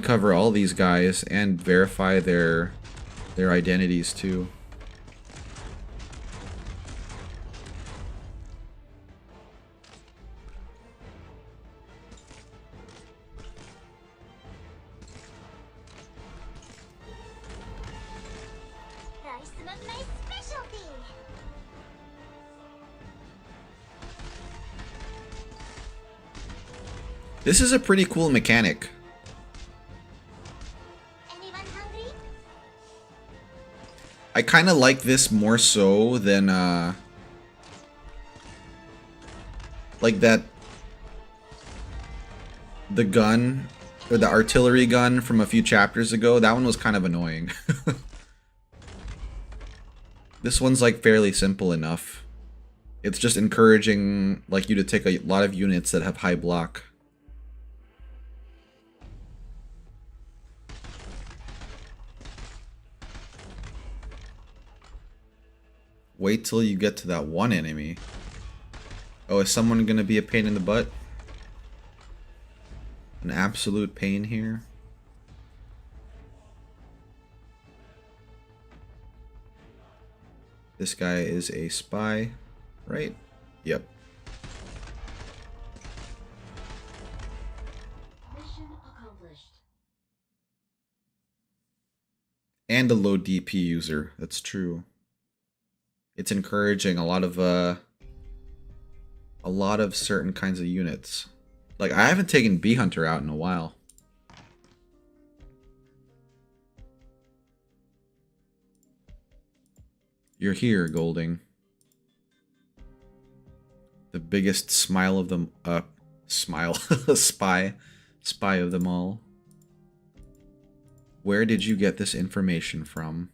cover all these guys and verify their identities too. Try some of my specialty. This is a pretty cool mechanic. Anyone hungry? I kind of like this more so than like the gun or the artillery gun from a few chapters ago. That one was kind of annoying. This one's like fairly simple enough. It's just encouraging like you to take a lot of units that have high block. Wait till you get to that one enemy. Oh, is someone gonna be a pain in the butt? An absolute pain here. This guy is a spy, right? Yep. Mission accomplished. And a low DP user. That's true. It's encouraging a lot of certain kinds of units. Like, I haven't taken Bee Hunter out in a while. You're here, Golding. The biggest smile of them spy of them all. Where did you get this information from?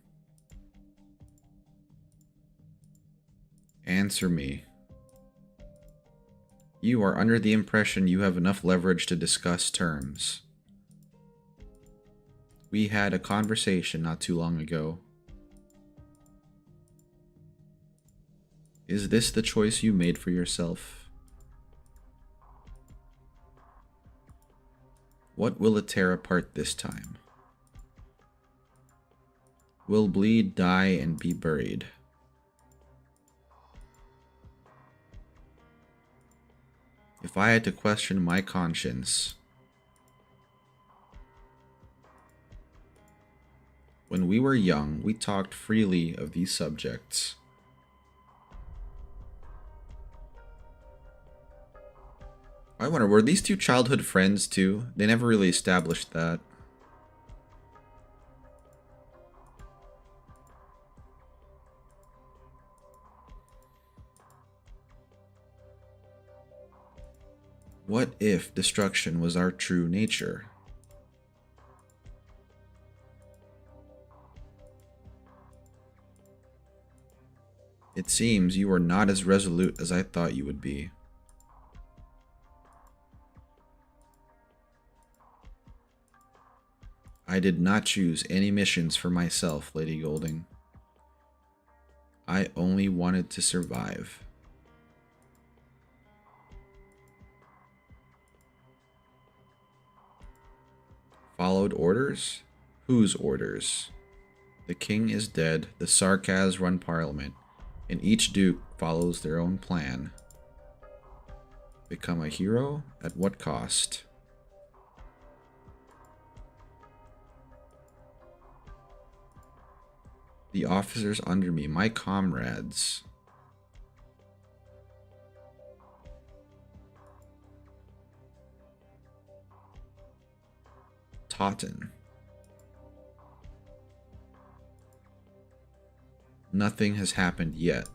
Answer me. You are under the impression you have enough leverage to discuss terms. We had a conversation not too long ago. Is this the choice you made for yourself? What will it tear apart this time? Will bleed, die, and be buried. If I had to question my conscience, when we were young, we talked freely of these subjects. I wonder, were these two childhood friends too? They never really established that. What if destruction was our true nature? It seems you are not as resolute as I thought you would be. I did not choose any missions for myself, Lady Golding. I only wanted to survive. Followed orders? Whose orders? The king is dead, the Sarkaz run parliament, and each duke follows their own plan. Become a hero? At what cost? The officers under me, my comrades. Totten. Nothing has happened yet.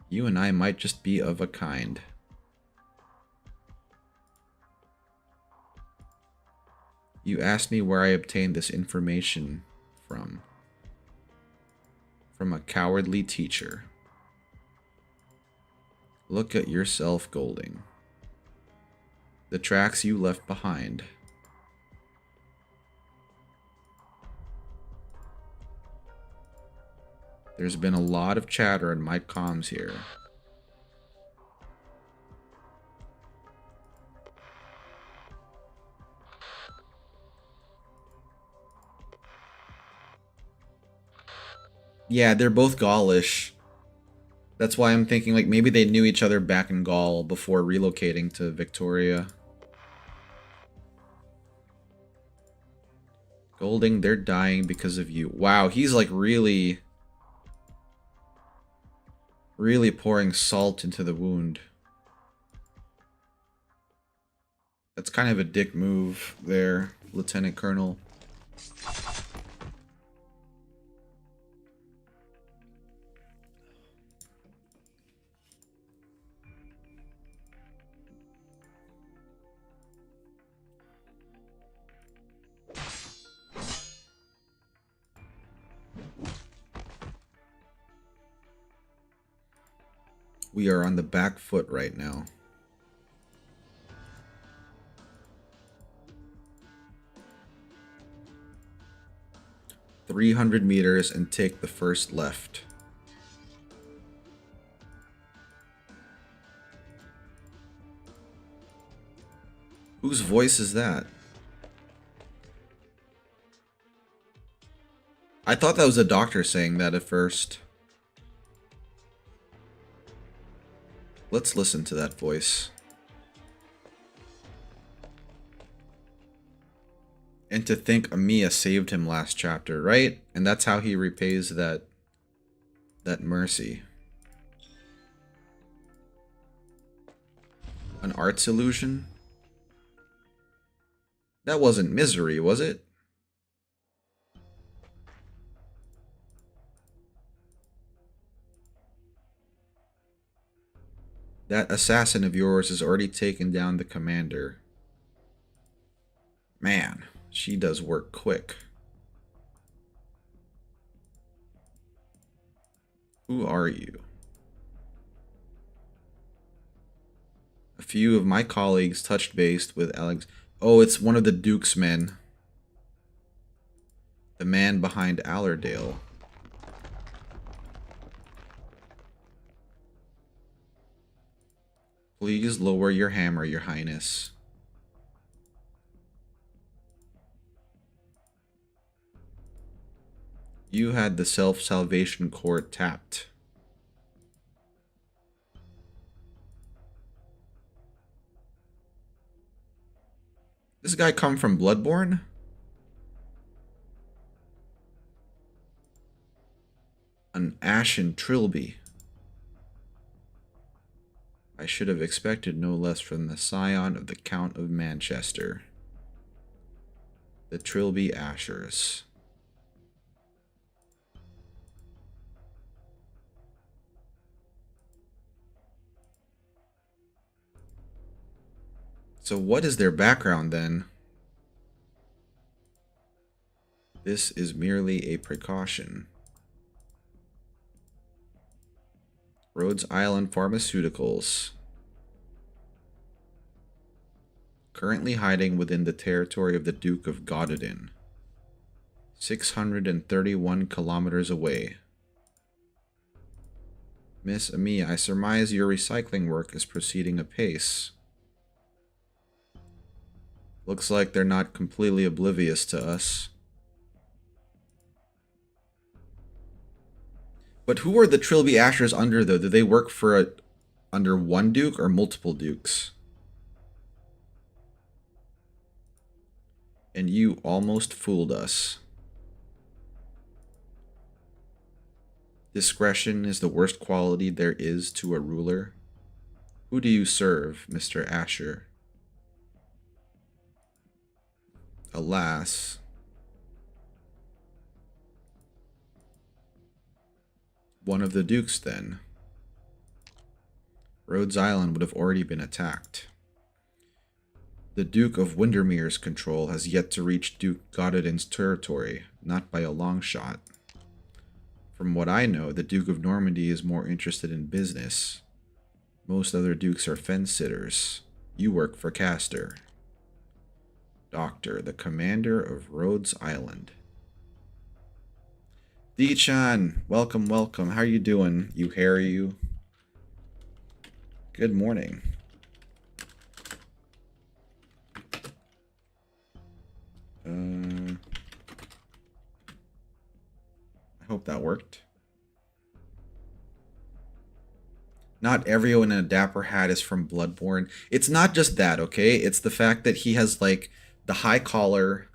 You and I might just be of a kind. You asked me where I obtained this information from. From a cowardly teacher. Look at yourself, Golding. The tracks you left behind. There's been a lot of chatter in my comms here. Yeah, they're both Gaulish. That's why I'm thinking, like, maybe they knew each other back in Gaul before relocating to Victoria. Golding, they're dying because of you. Wow, he's like really pouring salt into the wound. That's kind of a dick move there, Lieutenant Colonel. We are on the back foot right now. "300 meters and take the first left." Whose voice is that? I thought that was a doctor saying that at first. Let's listen to that voice. And to think Amiya saved him last chapter, right? And that's how he repays that mercy. An arts illusion? That wasn't misery, was it? That assassin of yours has already taken down the commander. Man, she does work quick. Who are you? A few of my colleagues touched base with Alex. Oh, it's one of the Duke's men. The man behind Allerdale. Please lower your hammer, Your Highness. You had the self-salvation cord tapped. This guy come from Bloodborne? An ashen trilby. I should have expected no less from the scion of the Count of Manchester. The Trilby Ashers. So what is their background then? This is merely a precaution. Rhodes Island Pharmaceuticals. Currently hiding within the territory of the Duke of Gododin. 631 kilometers away. Miss Amiya, I surmise your recycling work is proceeding apace. Looks like they're not completely oblivious to us. But who are the Trilby Ashers under, though? Do they work for under one duke or multiple dukes? And you almost fooled us. Discretion is the worst quality there is to a ruler. Who do you serve, Mr. Asher? Alas. One of the dukes, then. Rhodes Island would have already been attacked. The Duke of Windermere's control has yet to reach Duke Gododin's territory, not by a long shot. From what I know, the Duke of Normandy is more interested in business. Most other dukes are fence-sitters. You work for Castor. Doctor, the commander of Rhodes Island. D-chan, welcome, welcome. How are you doing, you Harry, you? Good morning. I hope that worked. Not everyone in a dapper hat is from Bloodborne. It's not just that, okay? It's the fact that he has, like, the high collar,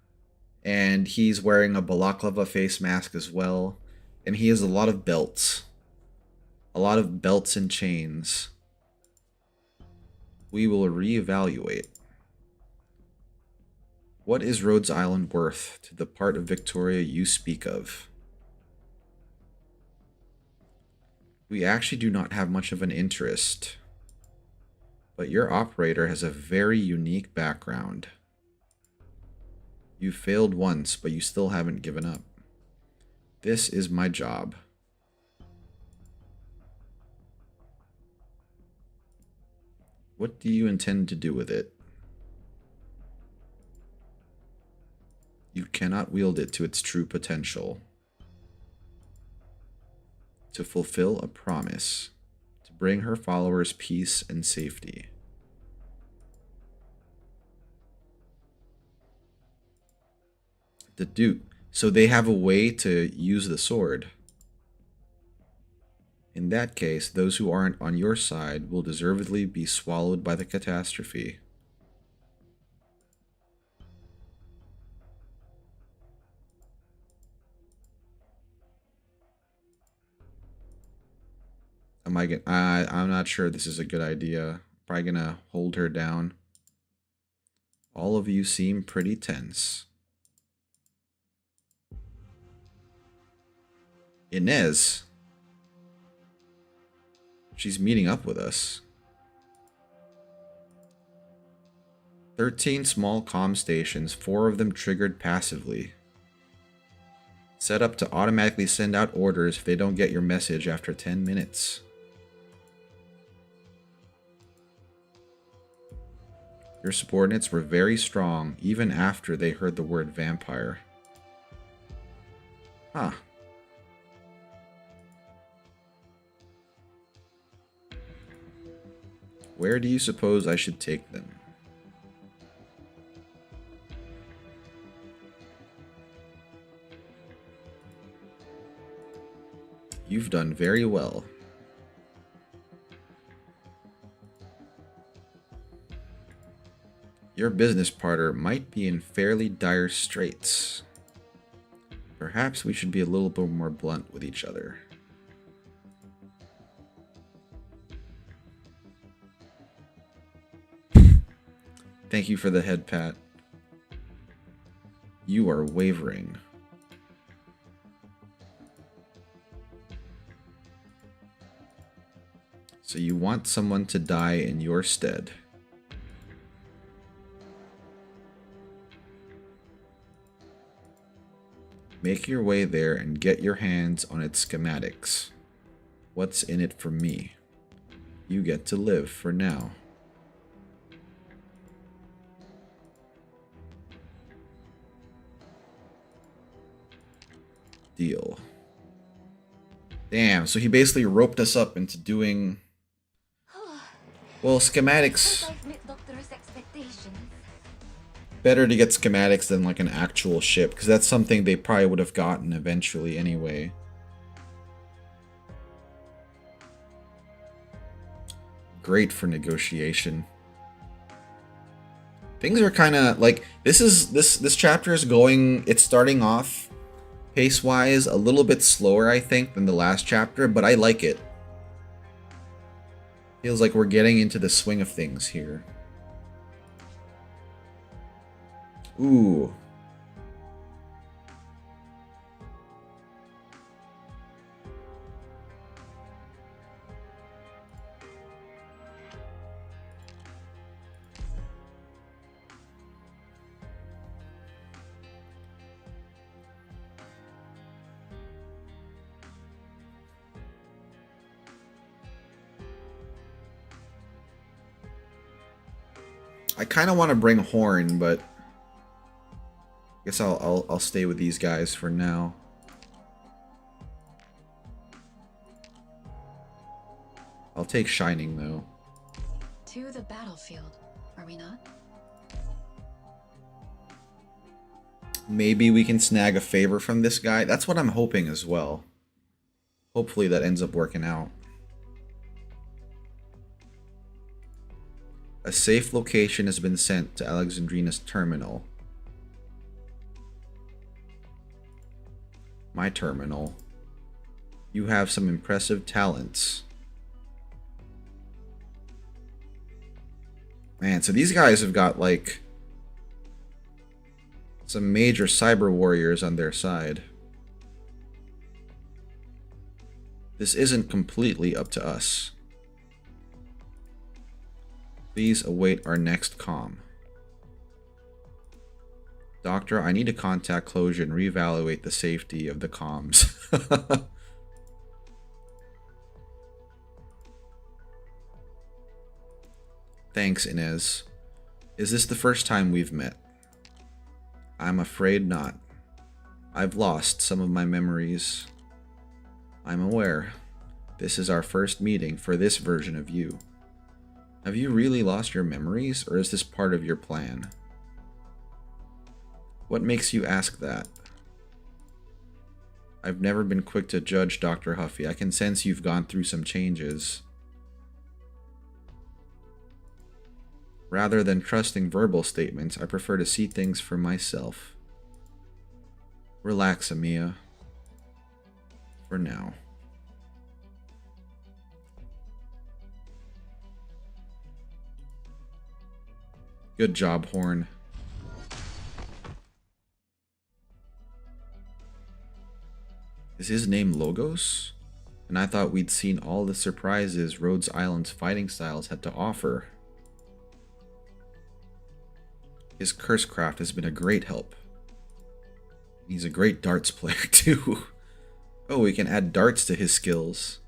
and he's wearing a balaclava face mask as well, and he has a lot of belts. A lot of belts and chains. We will reevaluate. What is Rhodes Island worth to the part of Victoria you speak of? We actually do not have much of an interest, but your operator has a very unique background. You failed once, but you still haven't given up. This is my job. What do you intend to do with it? You cannot wield it to its true potential. To fulfill a promise. To bring her followers peace and safety. The Duke. So they have a way to use the sword. In that case, those who aren't on your side will deservedly be swallowed by the catastrophe. I'm not sure this is a good idea. Probably gonna hold her down. All of you seem pretty tense. Inez. She's meeting up with us. 13 small comm stations, 4 of them triggered passively. Set up to automatically send out orders if they don't get your message after 10 minutes. Your subordinates were very strong, even after they heard the word vampire. Huh. Where do you suppose I should take them? You've done very well. Your business partner might be in fairly dire straits. Perhaps we should be a little bit more blunt with each other. Thank you for the head pat. You are wavering. So you want someone to die in your stead. Make your way there and get your hands on its schematics. What's in it for me? You get to live for now. Deal. Damn, so he basically roped us up into doing... Well, schematics... I've met Doctor's expectations. Better to get schematics than like an actual ship, because that's something they probably would have gotten eventually anyway. Great for negotiation. Things are kind of like this chapter is going, it's starting off pace wise a little bit slower, I think, than the last chapter, but I like it. Feels like we're getting into the swing of things here. Ooh. I kind of want to bring Horn, but I guess I'll stay with these guys for now. I'll take Shining, though. To the battlefield, are we not? Maybe we can snag a favor from this guy. That's what I'm hoping as well. Hopefully that ends up working out. A safe location has been sent to Alexandrina's terminal. My terminal. You have some impressive talents. Man, so these guys have got like some major cyber warriors on their side. This isn't completely up to us. Please await our next comm. Doctor, I need to contact Closure and reevaluate the safety of the comms. Thanks, Inez. Is this the first time we've met? I'm afraid not. I've lost some of my memories. I'm aware. This is our first meeting for this version of you. Have you really lost your memories, or is this part of your plan? What makes you ask that? I've never been quick to judge Dr. Huffy. I can sense you've gone through some changes. Rather than trusting verbal statements, I prefer to see things for myself. Relax, Amia. For now. Good job, Horn. Is his name Logos? And I thought we'd seen all the surprises Rhodes Island's fighting styles had to offer. His Cursecraft has been a great help. He's a great darts player too. Oh, we can add darts to his skills.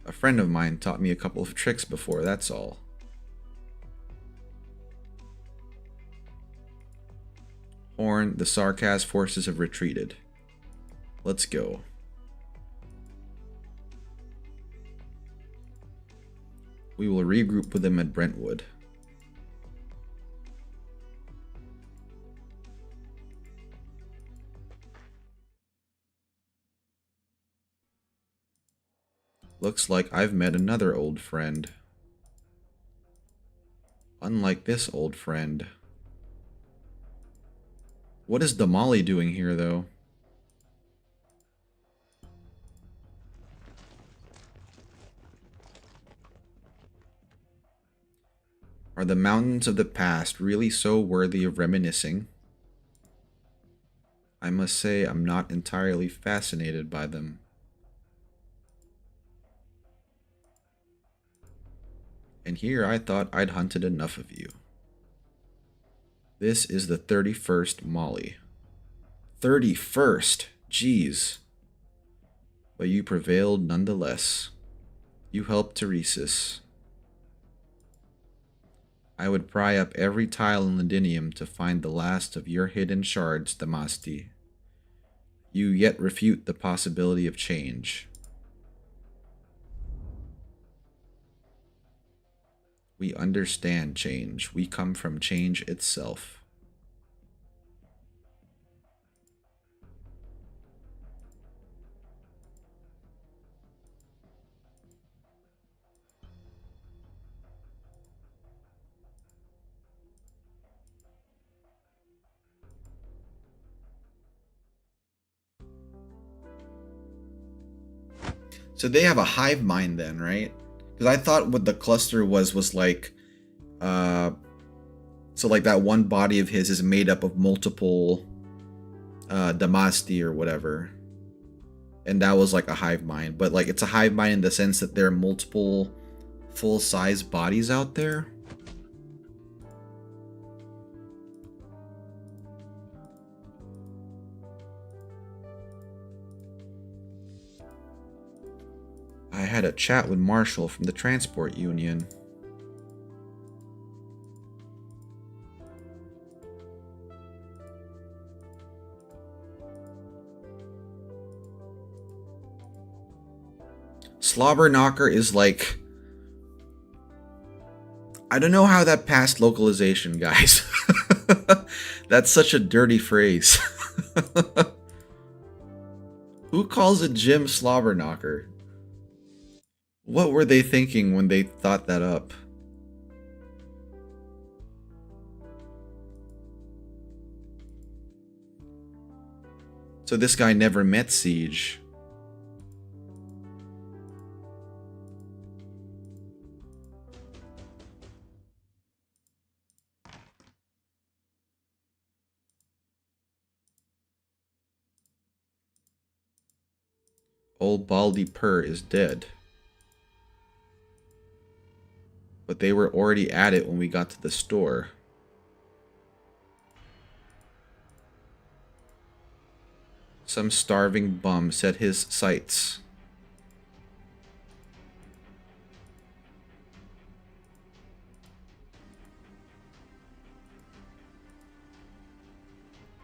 A friend of mine taught me a couple of tricks before, that's all. Horn, the Sarkaz forces have retreated. Let's go. We will regroup with them at Brentwood. Looks like I've met another old friend. Unlike this old friend. What is Damali doing here, though? Are the mountains of the past really so worthy of reminiscing? I must say I'm not entirely fascinated by them. And here I thought I'd hunted enough of you. This is the 31st Molly. 31st! Jeez. But you prevailed nonetheless. You helped Teresis. I would pry up every tile in Lindinium to find the last of your hidden shards, Damasti. You yet refute the possibility of change. We understand change. We come from change itself. So they have a hive mind then, right? Because I thought what the cluster was like, so like that one body of his is made up of multiple Damasti or whatever. And that was like a hive mind. But like it's a hive mind in the sense that there are multiple full-size bodies out there. I had a chat with Marshall from the Transport Union. Slobber Knocker is like... I don't know how that passed localization, guys. That's such a dirty phrase. Who calls a gym Slobber Knocker? What were they thinking when they thought that up? So this guy never met Siege. Old Baldy Purr is dead. But they were already at it when we got to the store. Some starving bum set his sights.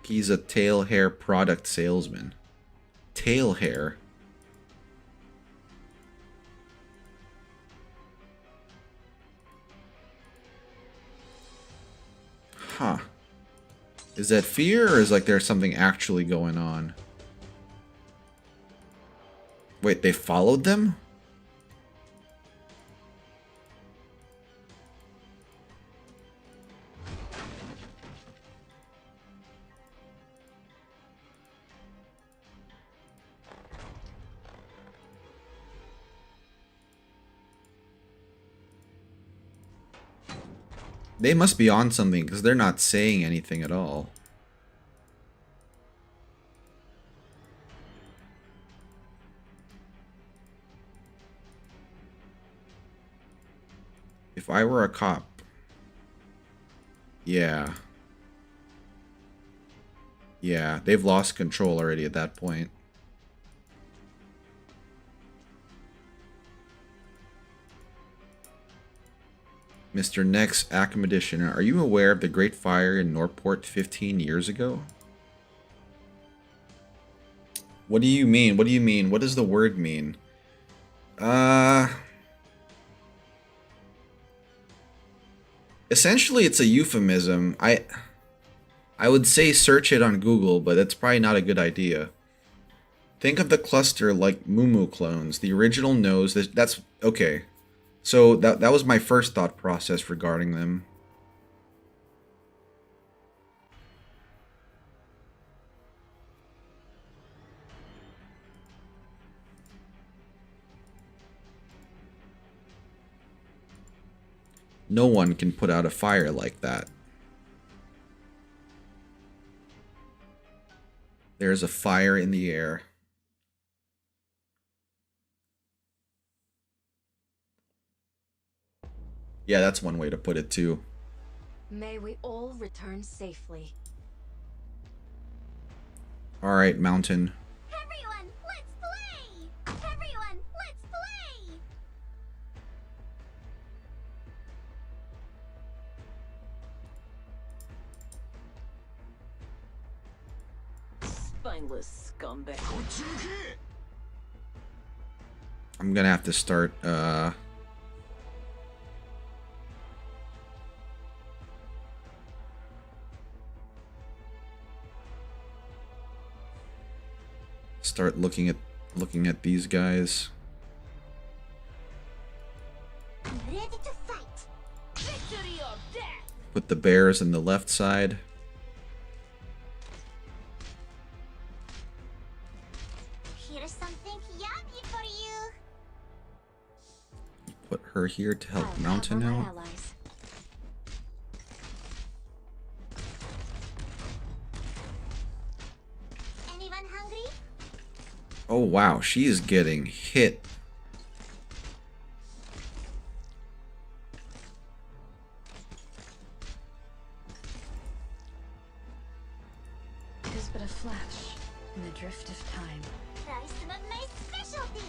He's a tail hair product salesman. Tail hair? Huh. Is that fear, or is like there's something actually going on? Wait, they followed them? They must be on something because they're not saying anything at all. If I were a cop... Yeah. Yeah, they've lost control already at that point. Mr. Nex Academician, are you aware of the Great Fire in Norport 15 years ago? What do you mean? What do you mean? What does the word mean? Essentially, it's a euphemism. I would say search it on Google, but that's probably not a good idea. Think of the cluster like Moo clones. The original knows that that's okay. So that was my first thought process regarding them. No one can put out a fire like that. There's a fire in the air. Yeah, that's one way to put it too. May we all return safely. All right, Mountain. Everyone, let's play! Everyone, let's play! Spineless scumbag. I'm gonna have to start, start looking at these guys. I'm ready to fight! Victory or death! Put the bears on the left side. Here's something yummy for you! Put her here to help I'll Mountain cover my out. allies. Anyone hungry? Oh wow, she is getting hit. It is but a flash in the drift of time. Try some of my specialty!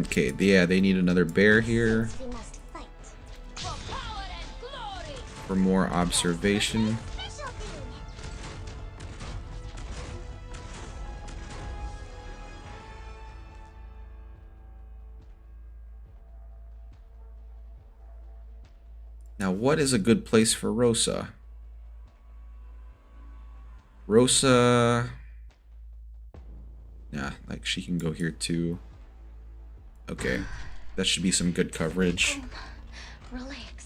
Okay, yeah, they need another bear here. We must fight. For power and glory! for more observation. Specialty. Now, what is a good place for Rosa? Rosa... Yeah, like she can go here too. Okay, that should be some good coverage. Relax.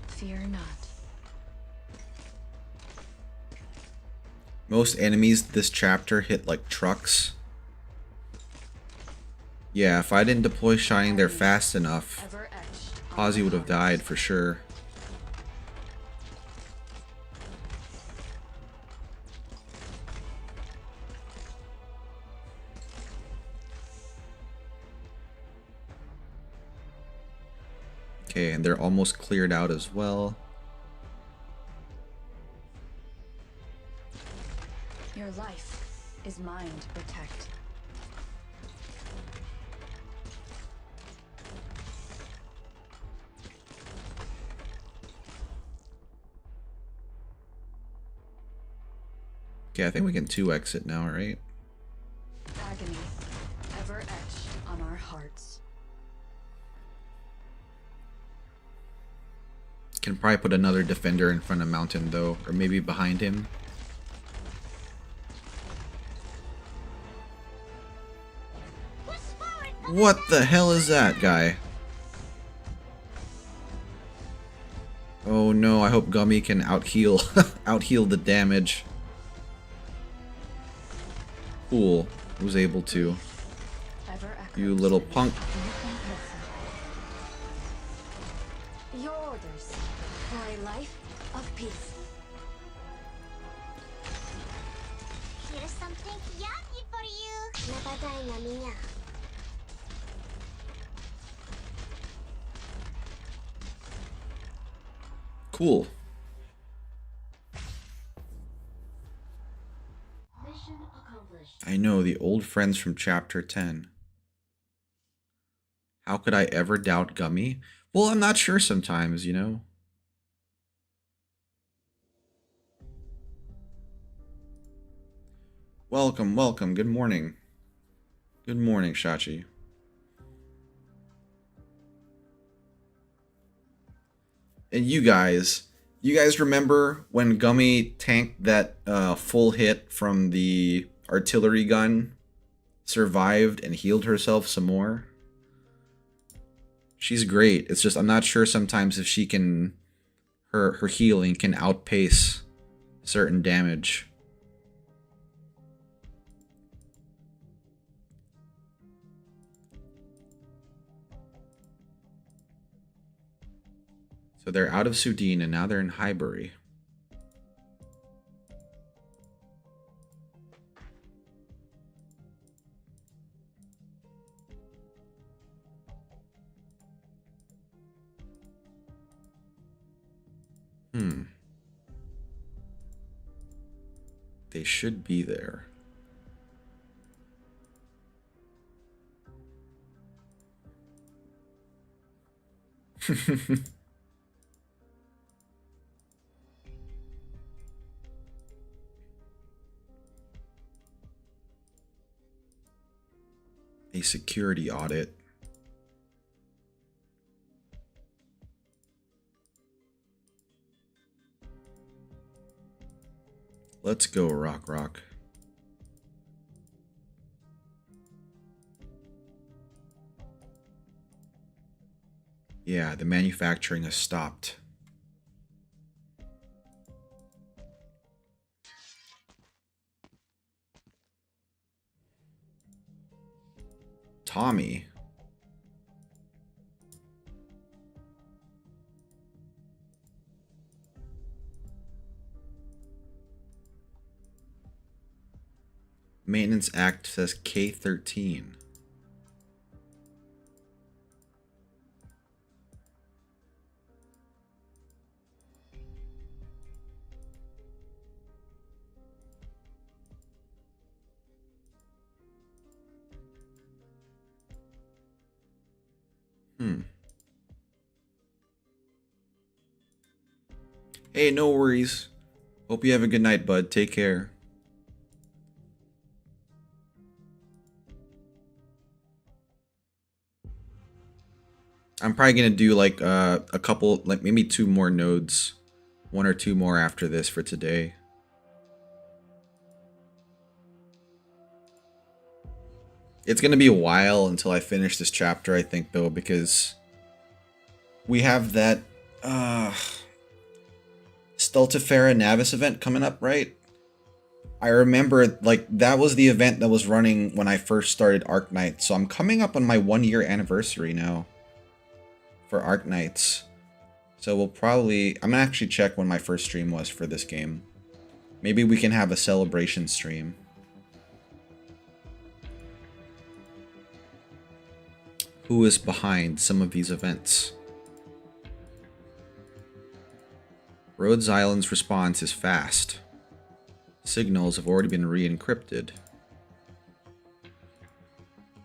Fear not. Most enemies this chapter hit like trucks. Yeah, if I didn't deploy Shining there fast enough, Ever etched on Ozzy my would have heart. died for sure. Okay, and they're almost cleared out as well. Your life is mine to protect. Okay, I think we can 2x it now, right? Agony, ever etched on our hearts. Can probably put another defender in front of Mountain though, or maybe behind him. Push forward. What the hell is that guy? Oh no, I hope Gummy can out-heal, out-heal the damage. Cool, was able to. Ever echoes You little in punk. nothing personal. Your orders for a life of peace. Here's something yummy for you. Nabaday na niya. Cool. Mission accomplished. I know, the old friends from chapter 10. How could I ever doubt Gummy? Well, I'm not sure sometimes, you know? Welcome, welcome. Good morning. Good morning, Shachi. And you guys remember when Gummy tanked that full hit from the artillery gun, survived, and healed herself some more? She's great. It's just I'm not sure sometimes if she can... Her healing can outpace certain damage. So they're out of Sudine and now they're in Highbury. They should be there. A security audit. Let's go, Rock. Yeah, the manufacturing has stopped. Tommy. Maintenance Act says K13. Hey, no worries. Hope you have a good night, bud. Take care. I'm probably gonna do like a couple, like maybe 2 more nodes. 1 or 2 more after this for today. It's gonna be a while until I finish this chapter, I think, though, because we have that Stultifera Navis event coming up, right? I remember, like, that was the event that was running when I first started Arknights, so I'm coming up on my 1-year anniversary now for Arknights. So we'll probably... I'm gonna actually check when my first stream was for this game. Maybe we can have a celebration stream. Who is behind some of these events? Rhodes Island's response is fast. Signals have already been re-encrypted.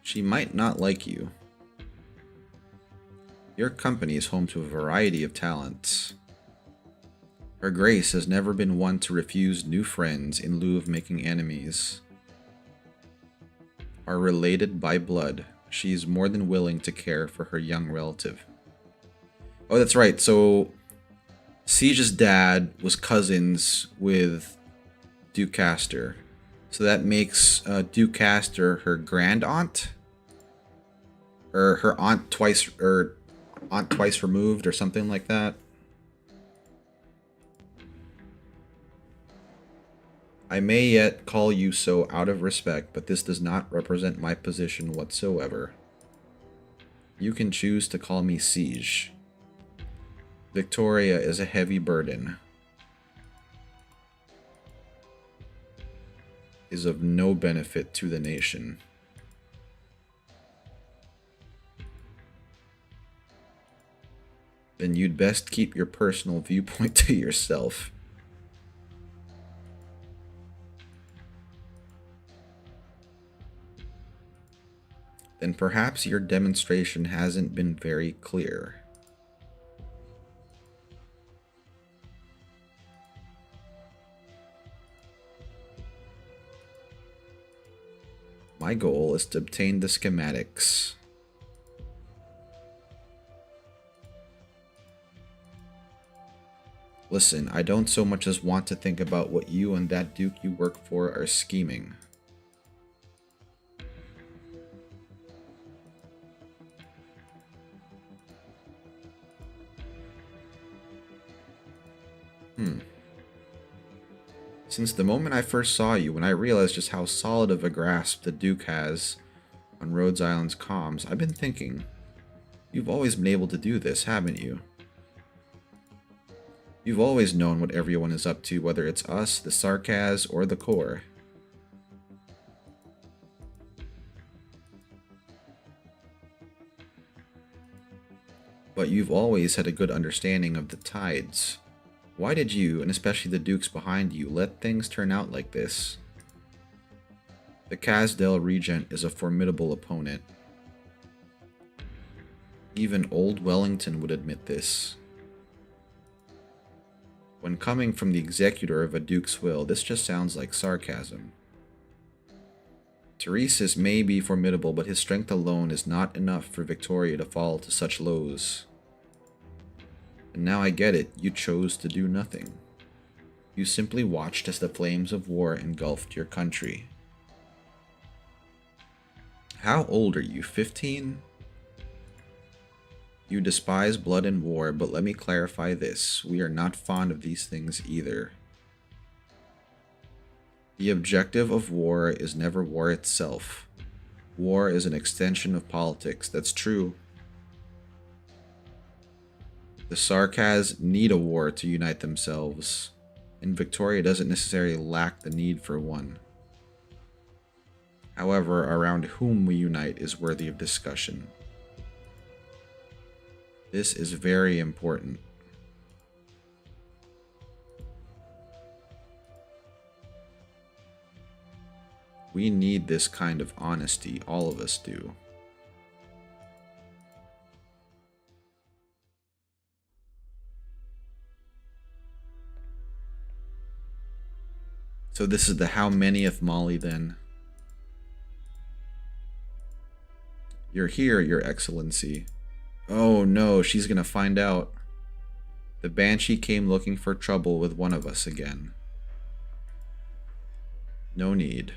She might not like you. Your company is home to a variety of talents. Her Grace has never been one to refuse new friends in lieu of making enemies. Are related by blood, she is more than willing to care for her young relative. Oh, that's right. So, Siege's dad was cousins with Duke Castor. So that makes Duke Castor her grand aunt? Or her aunt twice removed or something like that. I may yet call you so out of respect, but this does not represent my position whatsoever. You can choose to call me Siege. Victoria is a heavy burden. Is of no benefit to the nation. Then you'd best keep your personal viewpoint to yourself. Then perhaps your demonstration hasn't been very clear. My goal is to obtain the schematics. Listen, I don't so much as want to think about what you and that Duke you work for are scheming. Since the moment I first saw you, when I realized just how solid of a grasp the Duke has on Rhodes Island's comms, I've been thinking, you've always been able to do this, haven't you? You've always known what everyone is up to, whether it's us, the Sarkaz, or the Core. But you've always had a good understanding of the tides. Why did you, and especially the Dukes behind you, let things turn out like this? The Kazdel Regent is a formidable opponent. Even old Wellington would admit this. When coming from the executor of a Duke's will, this just sounds like sarcasm. Teresis may be formidable, but his strength alone is not enough for Victoria to fall to such lows. And now I get it, you chose to do nothing. You simply watched as the flames of war engulfed your country. How old are you, 15? You despise blood and war, but let me clarify this. We are not fond of these things either. The objective of war is never war itself. War is an extension of politics, that's true. The Sarkaz need a war to unite themselves, and Victoria doesn't necessarily lack the need for one. However, around whom we unite is worthy of discussion. This is very important. We need this kind of honesty, all of us do. So this is the how manyth Molly then. You're here, Your Excellency. Oh no, she's gonna find out. The Banshee came looking for trouble with one of us again. No need.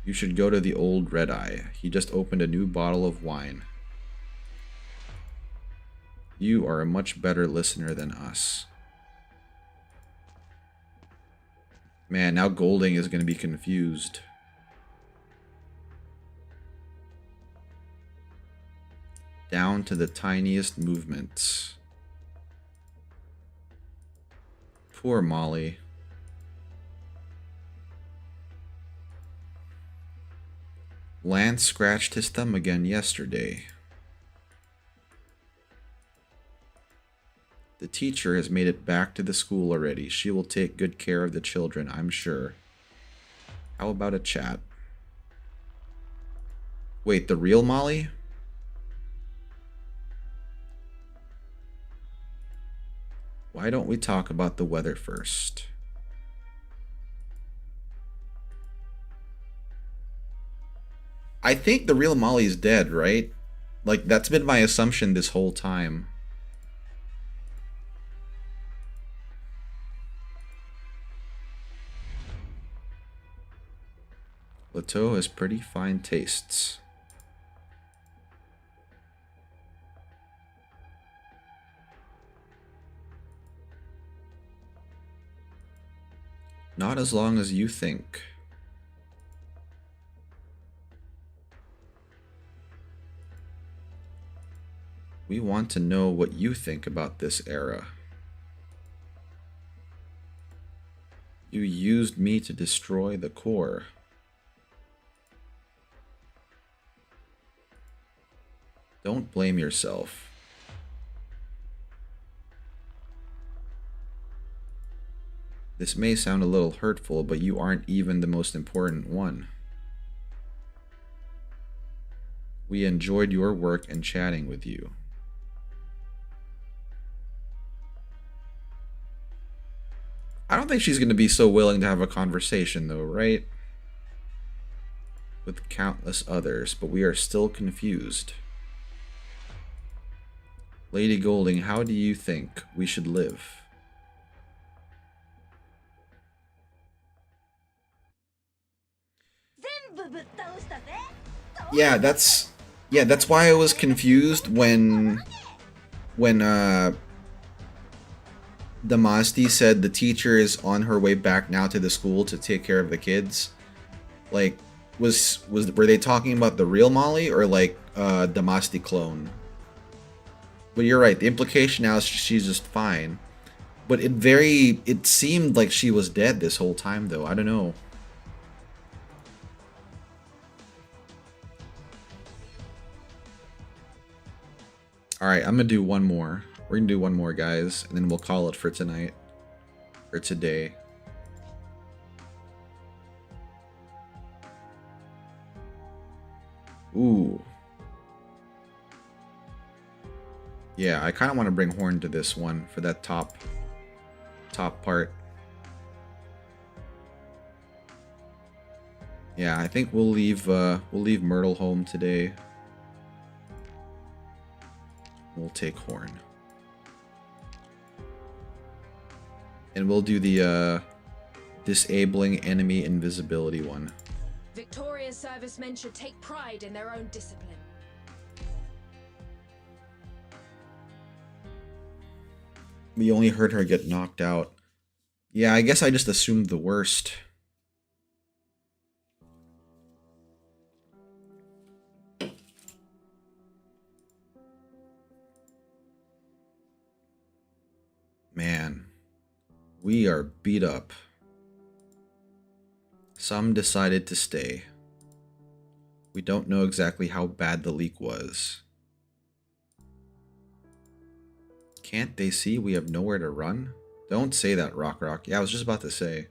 You should go to the old Red Eye. He just opened a new bottle of wine. You are a much better listener than us. Man, now Golding is going to be confused. Down to the tiniest movements. Poor Molly. Lance scratched his thumb again yesterday. The teacher has made it back to the school already. She will take good care of the children, I'm sure. How about a chat? Wait, the real Molly? Why don't we talk about the weather first? I think the real Molly is dead, right? Like, that's been my assumption this whole time. Leto has pretty fine tastes. Not as long as you think. We want to know what you think about this era. You used me to destroy the core. Don't blame yourself. This may sound a little hurtful, but you aren't even the most important one. We enjoyed your work and chatting with you. I don't think she's going to be so willing to have a conversation though, right? With countless others, but we are still confused. Lady Golding, how do you think we should live? Yeah, that's why I was confused when Damasti said the teacher is on her way back now to the school to take care of the kids. Like, were they talking about the real Molly or like Damasti clone? But you're right, the implication now is she's just fine. But it seemed like she was dead this whole time though. I don't know. Alright, I'm gonna do one more. We're gonna do one more, guys, and then we'll call it for tonight. Or today. Ooh. Yeah, I kind of want to bring Horn to this one for that top part. Yeah, I think we'll leave Myrtle home today. We'll take Horn. And we'll do the disabling enemy invisibility one. Victoria's servicemen should take pride in their own discipline. We only heard her get knocked out. Yeah, I guess I just assumed the worst. Man, we are beat up. Some decided to stay. We don't know exactly how bad the leak was. Can't they see we have nowhere to run? Don't say that, Rock. Yeah, I was just about to say.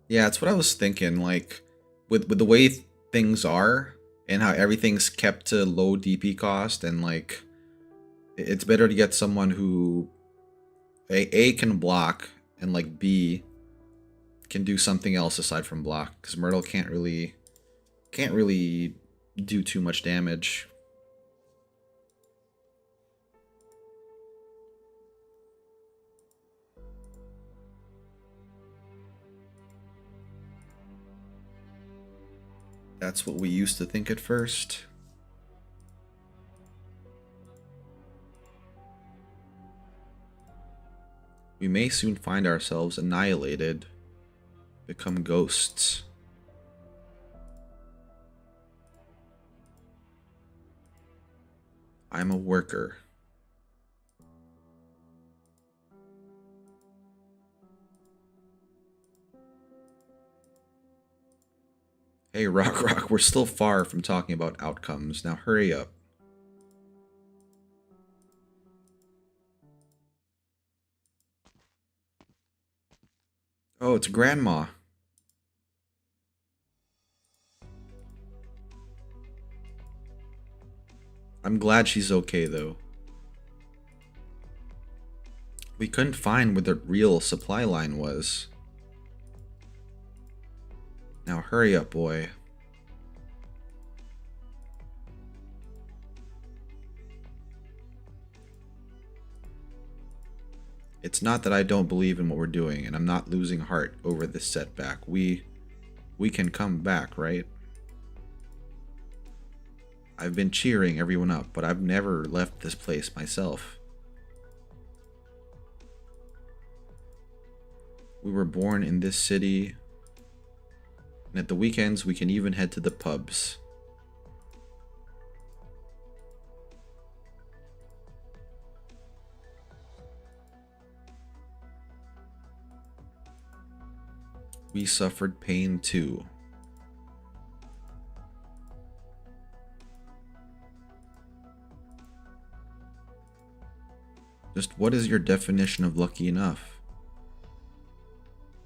Yeah, that's what I was thinking. Like, with the way things are, and how everything's kept to low DP cost, and like it's better to get someone who A can block and like B can do something else aside from block, because Myrtle can't really do too much damage. That's what we used to think at first. We may soon find ourselves annihilated, become ghosts. I'm a worker. Hey, Rock, we're still far from talking about outcomes. Now hurry up. Oh, it's Grandma. I'm glad she's okay, though. We couldn't find where the real supply line was. Now hurry up, boy. It's not that I don't believe in what we're doing, and I'm not losing heart over this setback. We can come back, right? I've been cheering everyone up, but I've never left this place myself. We were born in this city, and at the weekends we can even head to the pubs. We suffered pain too. Just what is your definition of lucky enough?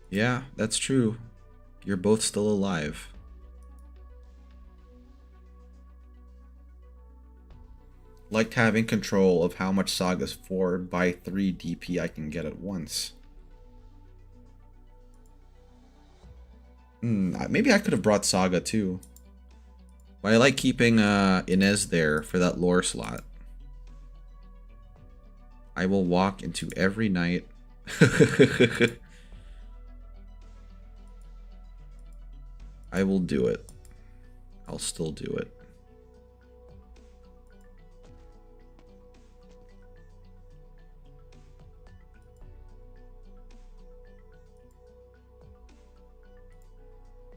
Yeah, that's true. You're both still alive. Liked having control of how much Saga's 4x3 DP I can get at once. Maybe I could have brought Saga too. But I like keeping Inez there for that lore slot. I will walk into every night. I will do it. I'll still do it.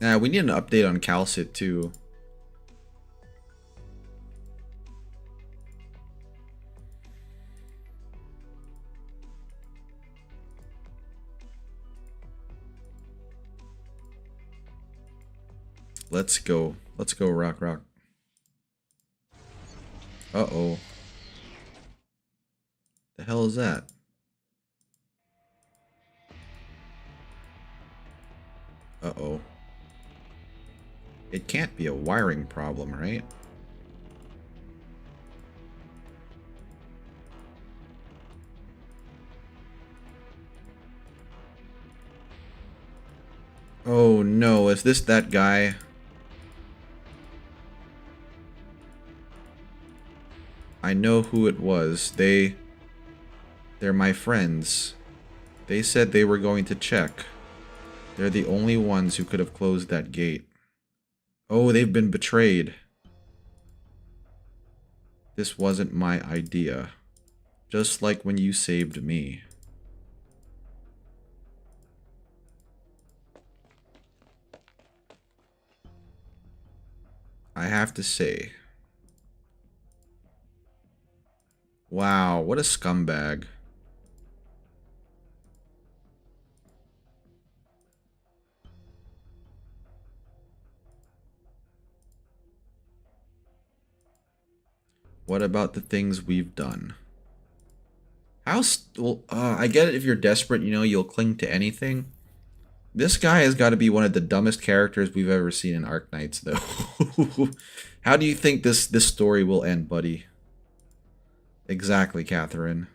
Nah, we need an update on Calcit too. Let's go. Let's go, Rock. Uh-oh. The hell is that? Uh-oh. It can't be a wiring problem, right? Oh no, is this that guy? I know who it was. They're my friends. They said they were going to check. They're the only ones who could have closed that gate. Oh, they've been betrayed. This wasn't my idea. Just like when you saved me. I have to say. Wow, what a scumbag. What about the things we've done? Well, I get it if you're desperate, you know, you'll cling to anything. This guy has got to be one of the dumbest characters we've ever seen in Arknights, though. How do you think this story will end, buddy? Exactly, Catherine.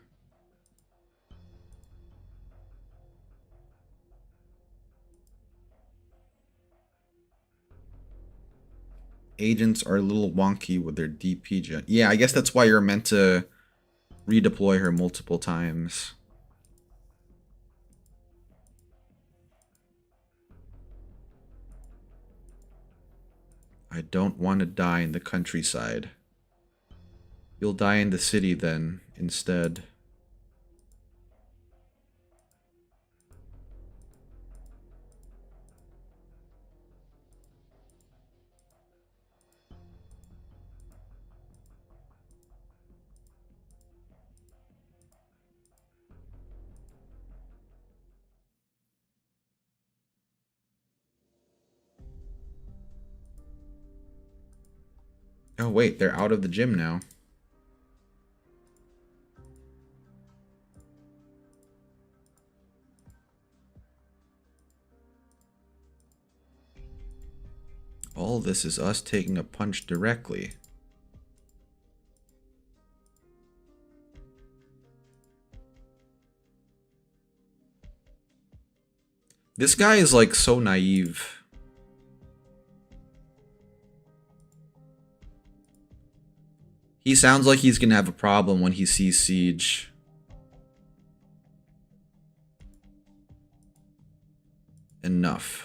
Agents are a little wonky with their DP gen. Yeah, I guess that's why you're meant to redeploy her multiple times. I don't want to die in the countryside. You'll die in the city then, instead. Oh wait, they're out of the gym now. All this is us taking a punch directly. This guy is like so naive. He sounds like he's gonna have a problem when he sees Siege. Enough.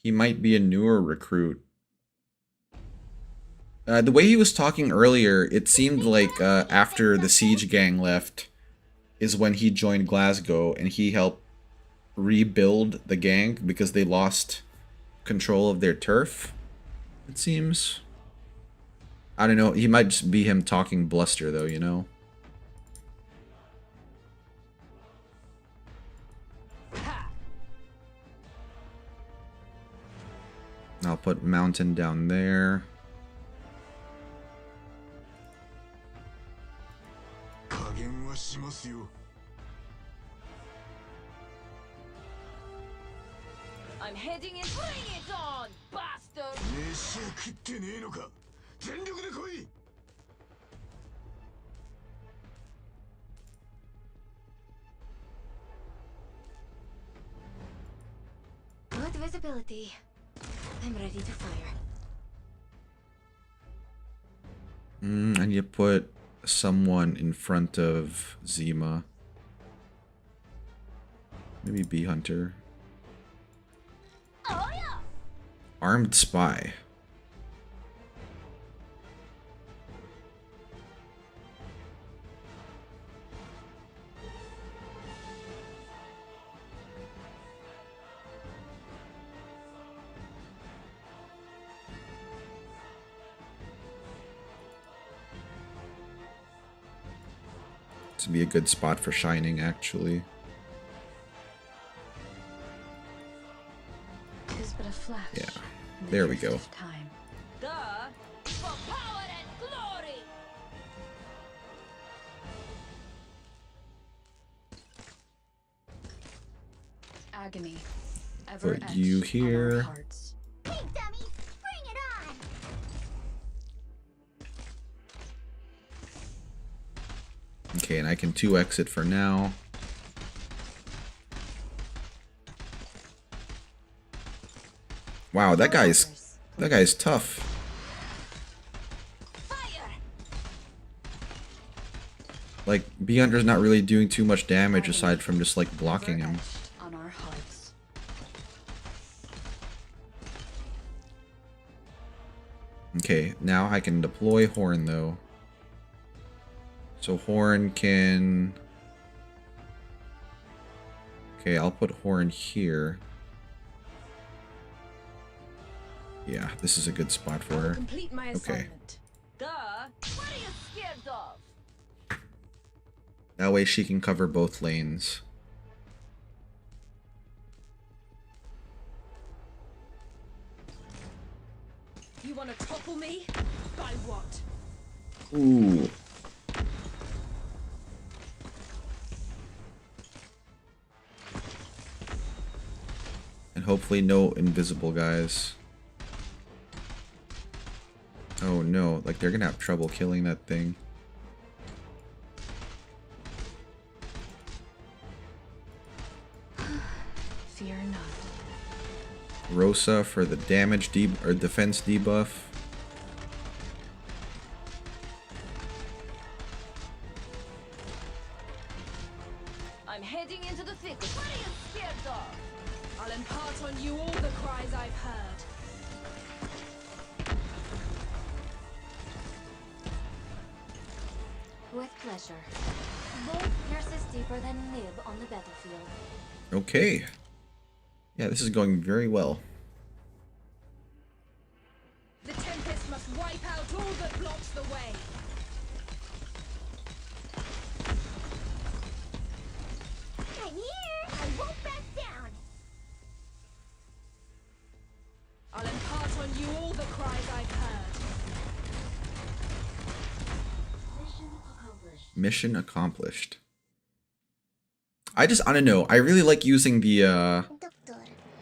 He might be a newer recruit. The way he was talking earlier, it seemed like after the Siege gang left is when he joined Glasgow and he helped rebuild the gang because they lost control of their turf, it seems. I don't know, he might just be him talking bluster though, you know? I'll put mountain down there. I'm heading in. Bring it on, bastard! Good visibility. I'm ready to fire. And you put someone in front of Zima. Maybe Bee Hunter. Oh yeah! Armed Spy. To be a good spot for Shining, actually. Tis but a flash. Yeah, in the there we drift go. of time. Duh! For power and glory! Agony. Ever Put you etched on our here. hearts. Hey, dummy, bring it on! Okay, and I can 2x it for now. Wow, that guy's tough. Fire! Like, Bee Hunter's not really doing too much damage aside from just like blocking him. Etched on our hearts. Okay, now I can deploy Horn though. So Horn can... Okay, I'll put Horn here. Yeah, this is a good spot for I'll her. complete my Okay. assignment. Duh. What are you scared of? That way she can cover both lanes. You want to topple me? By what? Ooh. And hopefully no invisible guys. Oh no, like they're gonna have trouble killing that thing. Fear not. Rosa for the damage or defense debuff. I'm heading into the thick. What are you scared of? I'll impart on you all the cries I've heard. With pleasure. Bolt pierces deeper than nib on the battlefield. Okay. Yeah, this is going very well. The Tempest must wipe out all that blocks the way. I'm here! I won't back down! I'll impart on you all the cries I've heard. Mission accomplished. I don't know. I really like using the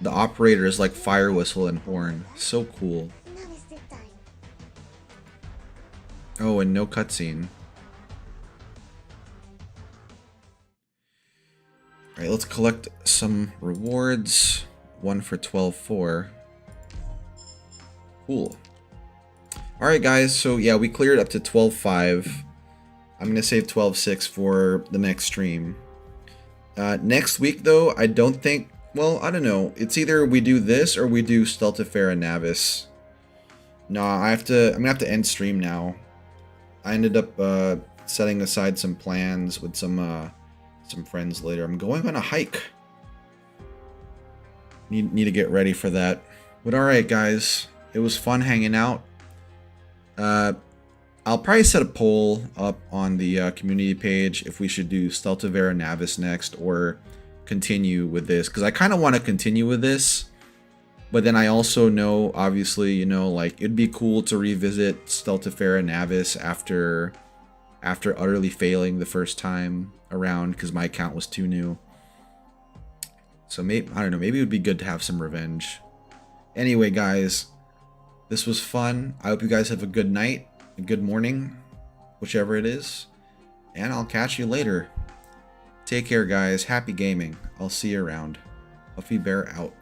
operators like fire whistle and horn. So cool. Now is the time. Oh, and no cutscene. Alright, let's collect some rewards. One for 12-4. Cool. Alright guys, so yeah, we cleared up to 12-5. I'm going to save 12-6 for the next stream. Next week though, I don't think... Well, I don't know. It's either we do this or we do Steltifera Navis. Nah, I'm gonna have to end stream now. I ended up setting aside some plans with some friends later. I'm going on a hike. Need to get ready for that. But alright guys, it was fun hanging out. I'll probably set a poll up on the community page if we should do Steltifera Navis next or continue with this, because I kind of want to continue with this, but then I also know, obviously, you know, like it'd be cool to revisit Steltifera Navis after utterly failing the first time around because my account was too new. So maybe, I don't know, maybe it would be good to have some revenge. Anyway guys, this was fun. I hope you guys have a good night, a good morning, whichever it is, and I'll catch you later. Take care guys, happy gaming. I'll see you around. Huffy Bear out.